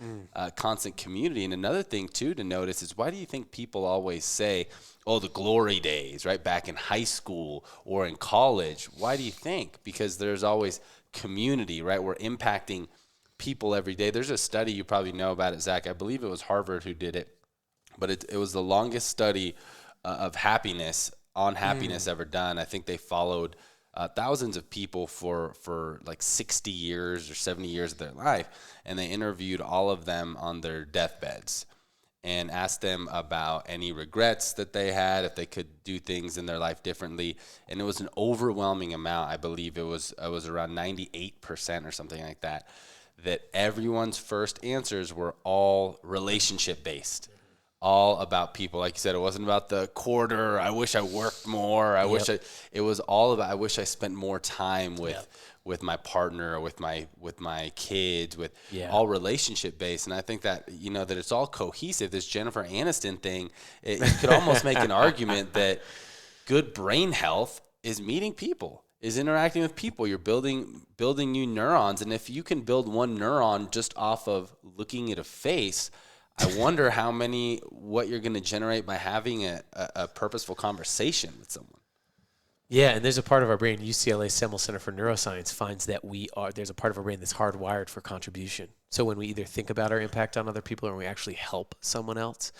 community. And another thing too to notice is, why do you think people always say, oh, the glory days, right? Back in high school or in college. Why do you think? Because there's always community, right? We're impacting people every day. There's a study, you probably know about it, Zach. I believe it was Harvard who did it, but it was the longest study of happiness ever done. I think they followed thousands of people for like 60 years or 70 years of their life, and they interviewed all of them on their deathbeds and asked them about any regrets that they had, if they could do things in their life differently. And it was an overwhelming amount. I believe it was around 98% or something like that, that everyone's first answers were all relationship based, all about people. Like you said, it wasn't about the quarter, I wish I worked more, it was all about, I wish I spent more time with my partner, with my kids, all relationship based. And I think that, that it's all cohesive. This Jennifer Aniston thing, you could almost make an argument that good brain health is meeting people, is interacting with people. You're building new neurons. And if you can build one neuron just off of looking at a face, I wonder what you're going to generate by having a purposeful conversation with someone. Yeah, and there's a part of our brain, UCLA Semel Center for Neuroscience finds that there's a part of our brain that's hardwired for contribution. So when we either think about our impact on other people or we actually help someone else,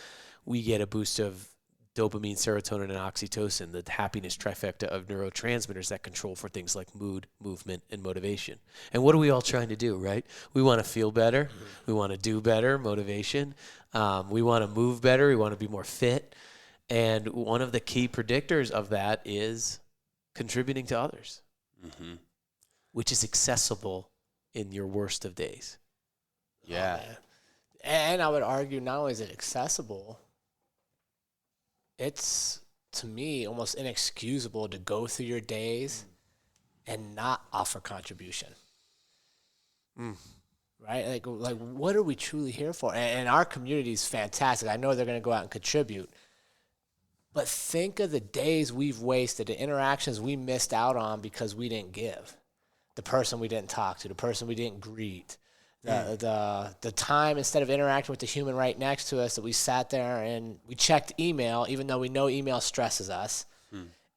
we get a boost of dopamine, serotonin, and oxytocin, the happiness trifecta of neurotransmitters that control for things like mood, movement, and motivation. And what are we all trying to do, right? We want to feel better. We want to do better, motivation. We want to move better. We want to be more fit. And one of the key predictors of that is contributing to others, which is accessible in your worst of days. Yeah. And I would argue not only is it accessible, it's, to me, almost inexcusable to go through your days and not offer contribution. Right? Like, what are we truly here for? And our community is fantastic. I know they're going to go out and contribute. But think of the days we've wasted, the interactions we missed out on because we didn't give. The person we didn't talk to, the person we didn't greet, the time instead of interacting with the human right next to us that we sat there and we checked email, even though we know email stresses us.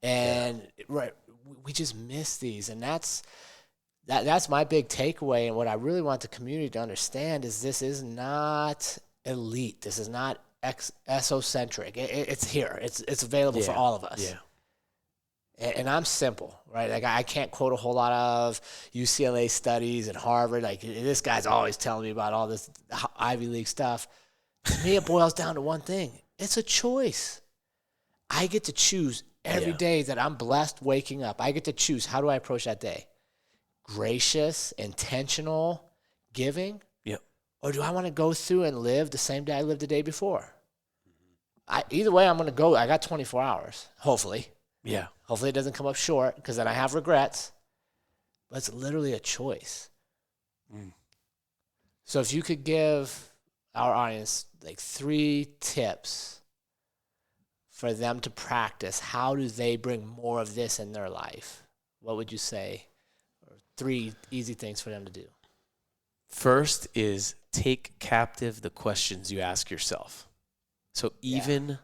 And we just miss these. And that's my big takeaway. And what I really want the community to understand is this is not elite. This is not esocentric. It's here. It's available for all of us. And I'm simple, right? Like, I can't quote a whole lot of UCLA studies and Harvard. Like, this guy's always telling me about all this Ivy League stuff. To me, it boils down to one thing. It's a choice. I get to choose every day that I'm blessed waking up. I get to choose, how do I approach that day? Gracious, intentional, giving? Or do I want to go through and live the same day I lived the day before? Either way, I'm going to go. I got 24 hours, hopefully. Hopefully it doesn't come up short, because then I have regrets. But it's literally a choice. So if you could give our audience like 3 tips for them to practice, how do they bring more of this in their life? What would you say? Or 3 easy things for them to do. First is take captive the questions you ask yourself. So even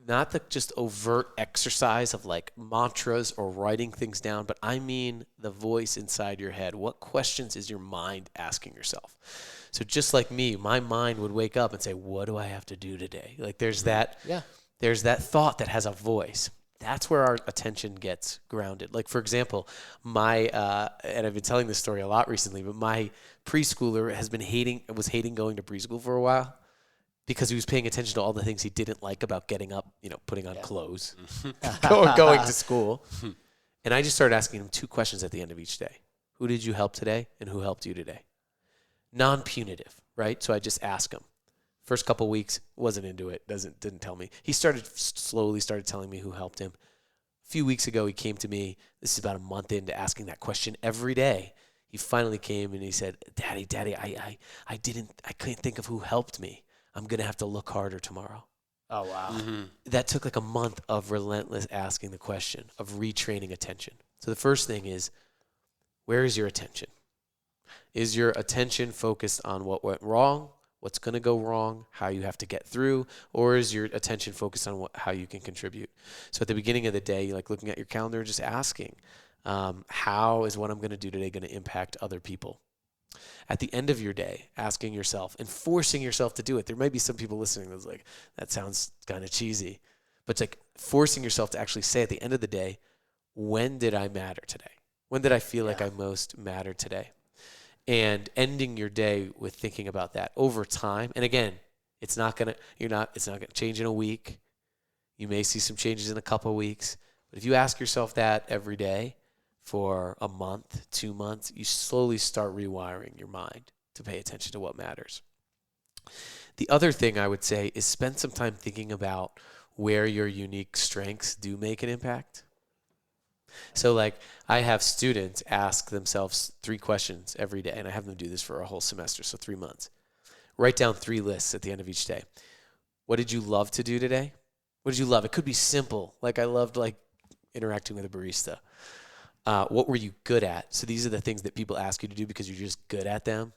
not the just overt exercise of like mantras or writing things down, but I mean the voice inside your head. What questions is your mind asking yourself? So just like me, my mind would wake up and say, what do I have to do today? Like there's that thought that has a voice. That's where our attention gets grounded. Like, for example, and I've been telling this story a lot recently, but my preschooler was hating going to preschool for a while because he was paying attention to all the things he didn't like about getting up, putting on clothes, going to school. And I just started asking him 2 questions at the end of each day. Who did you help today? And who helped you today? Non-punitive, right? So I just ask him. First couple weeks, wasn't into it, didn't tell me. He slowly started telling me who helped him. A few weeks ago, he came to me. This is about a month into asking that question every day. He finally came and he said, Daddy, I couldn't think of who helped me. I'm going to have to look harder tomorrow. Oh, wow. That took like a month of relentless asking the question, of retraining attention. So the first thing is, where is your attention? Is your attention focused on what went wrong, what's going to go wrong, how you have to get through, or is your attention focused on how you can contribute? So at the beginning of the day, you're like looking at your calendar and just asking, how is what I'm going to do today going to impact other people? At the end of your day, asking yourself and forcing yourself to do it. There may be some people listening that's like, that sounds kind of cheesy. But it's like forcing yourself to actually say at the end of the day, when did I matter today? When did I feel like I most mattered today? And ending your day with thinking about that over time. And again, it's not gonna change in a week. You may see some changes in a couple of weeks. But if you ask yourself that every day for a month, 2 months, you slowly start rewiring your mind to pay attention to what matters. The other thing I would say is spend some time thinking about where your unique strengths do make an impact. So like I have students ask themselves 3 questions every day, and I have them do this for a whole semester, so 3 months. Write down 3 lists at the end of each day. What did you love to do today? What did you love? It could be simple. Like I loved interacting with a barista. What were you good at? So these are the things that people ask you to do because you're just good at them.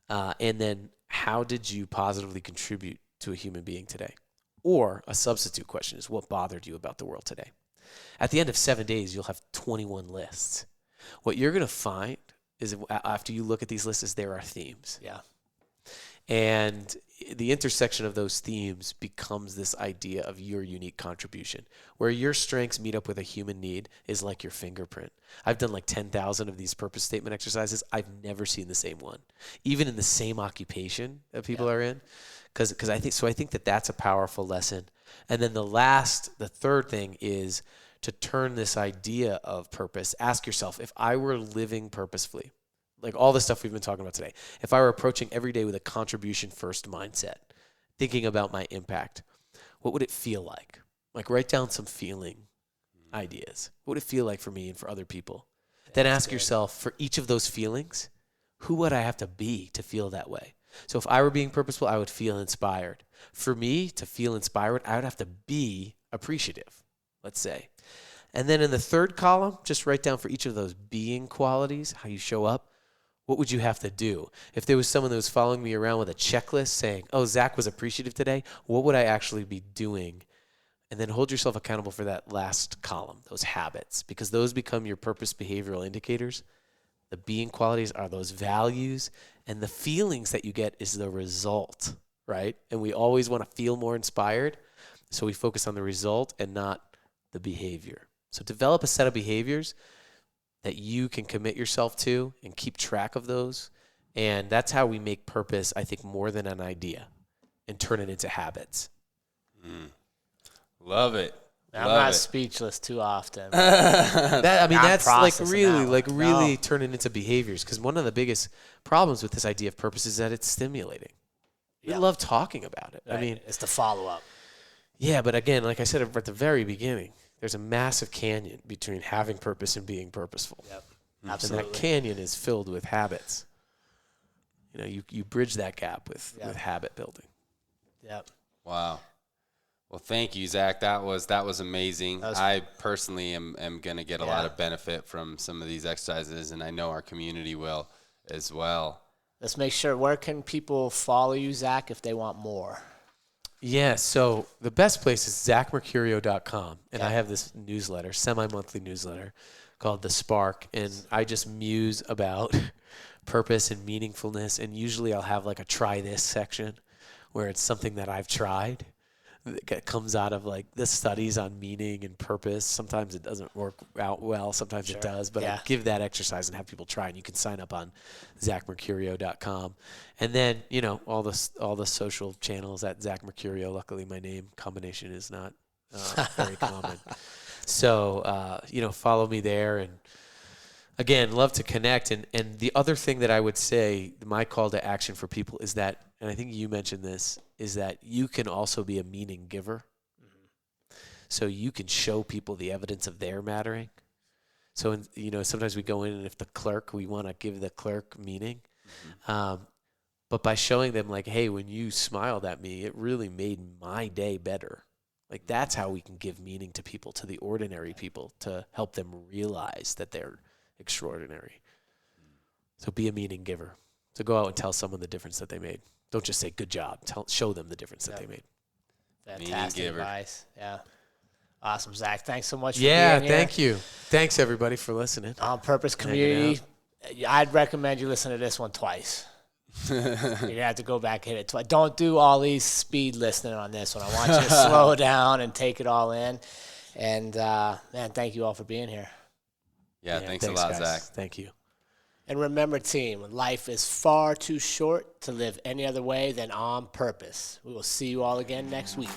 And then how did you positively contribute to a human being today? Or a substitute question is, what bothered you about the world today? At the end of 7 days, you'll have 21 lists. What you're going to find is after you look at these lists is there are themes. Yeah. And the intersection of those themes becomes this idea of your unique contribution. Where your strengths meet up with a human need is like your fingerprint. I've done like 10,000 of these purpose statement exercises. I've never seen the same one, even in the same occupation that people are in. Because I think that that's a powerful lesson. And then the third thing is to turn this idea of purpose. Ask yourself, if I were living purposefully, like all the stuff we've been talking about today, if I were approaching every day with a contribution first mindset, thinking about my impact, what would it feel like? Like write down some feeling ideas. What would it feel like for me and for other people? Then ask yourself, for each of those feelings, who would I have to be to feel that way? So if I were being purposeful, I would feel inspired. For me to feel inspired, I would have to be appreciative, let's say. And then in the third column, just write down for each of those being qualities, how you show up. What would you have to do? If there was someone that was following me around with a checklist saying, oh, Zach was appreciative today, what would I actually be doing? And then hold yourself accountable for that last column, those habits, because those become your purpose behavioral indicators. The being qualities are those values, and the feelings that you get is the result, right? And we always want to feel more inspired, so we focus on the result and not the behavior. So develop a set of behaviors that you can commit yourself to and keep track of those. And that's how we make purpose, I think, more than an idea and turn it into habits. Love it. I'm not speechless too often. That's really turning into behaviors, because one of the biggest problems with this idea of purpose is that it's stimulating. We love talking about it. Right. It's the follow-up. Yeah, but again, like I said at the very beginning, there's a massive canyon between having purpose and being purposeful. Yep, absolutely. And that canyon is filled with habits. You bridge that gap with habit building. Yep. Wow. Well, thank you, Zach. That was amazing. I personally am going to get a lot of benefit from some of these exercises, and I know our community will as well. Let's make sure, where can people follow you, Zach, if they want more? Yeah, so the best place is zachmercurio.com, and I have this newsletter, semi-monthly newsletter called The Spark, and I just muse about purpose and meaningfulness, and usually I'll have like a try this section where it's something that I've tried that comes out of like the studies on meaning and purpose. Sometimes it doesn't work out well, sometimes it does, but I give that exercise and have people try, and you can sign up on zachmercurio.com. And then, all the social channels at Zach Mercurio. Luckily my name combination is not very common. So, follow me there, and again, love to connect. And the other thing that I would say, my call to action for people is that, and I think you mentioned this, is that you can also be a meaning giver. Mm-hmm. So you can show people the evidence of their mattering. So, sometimes we go in, and if we want to give the clerk meaning. Mm-hmm. But by showing them like, hey, when you smiled at me, it really made my day better. Like that's how we can give meaning to people, to the ordinary people, to help them realize that they're extraordinary. So be a meaning giver. So go out and tell someone the difference that they made. Don't just say good job. Show them the difference that they made. Fantastic advice. Yeah. Awesome, Zach. Thanks so much for being here. Yeah, thank you. Thanks everybody for listening. On Purpose community, I'd recommend you listen to this one twice. You're gonna have to go back and hit it twice. Don't do all these speed listening on this one. I want you to slow down and take it all in. And man, thank you all for being here. Yeah, thanks a lot, guys. Zach. Thank you. And remember, team, life is far too short to live any other way than on purpose. We will see you all again next week.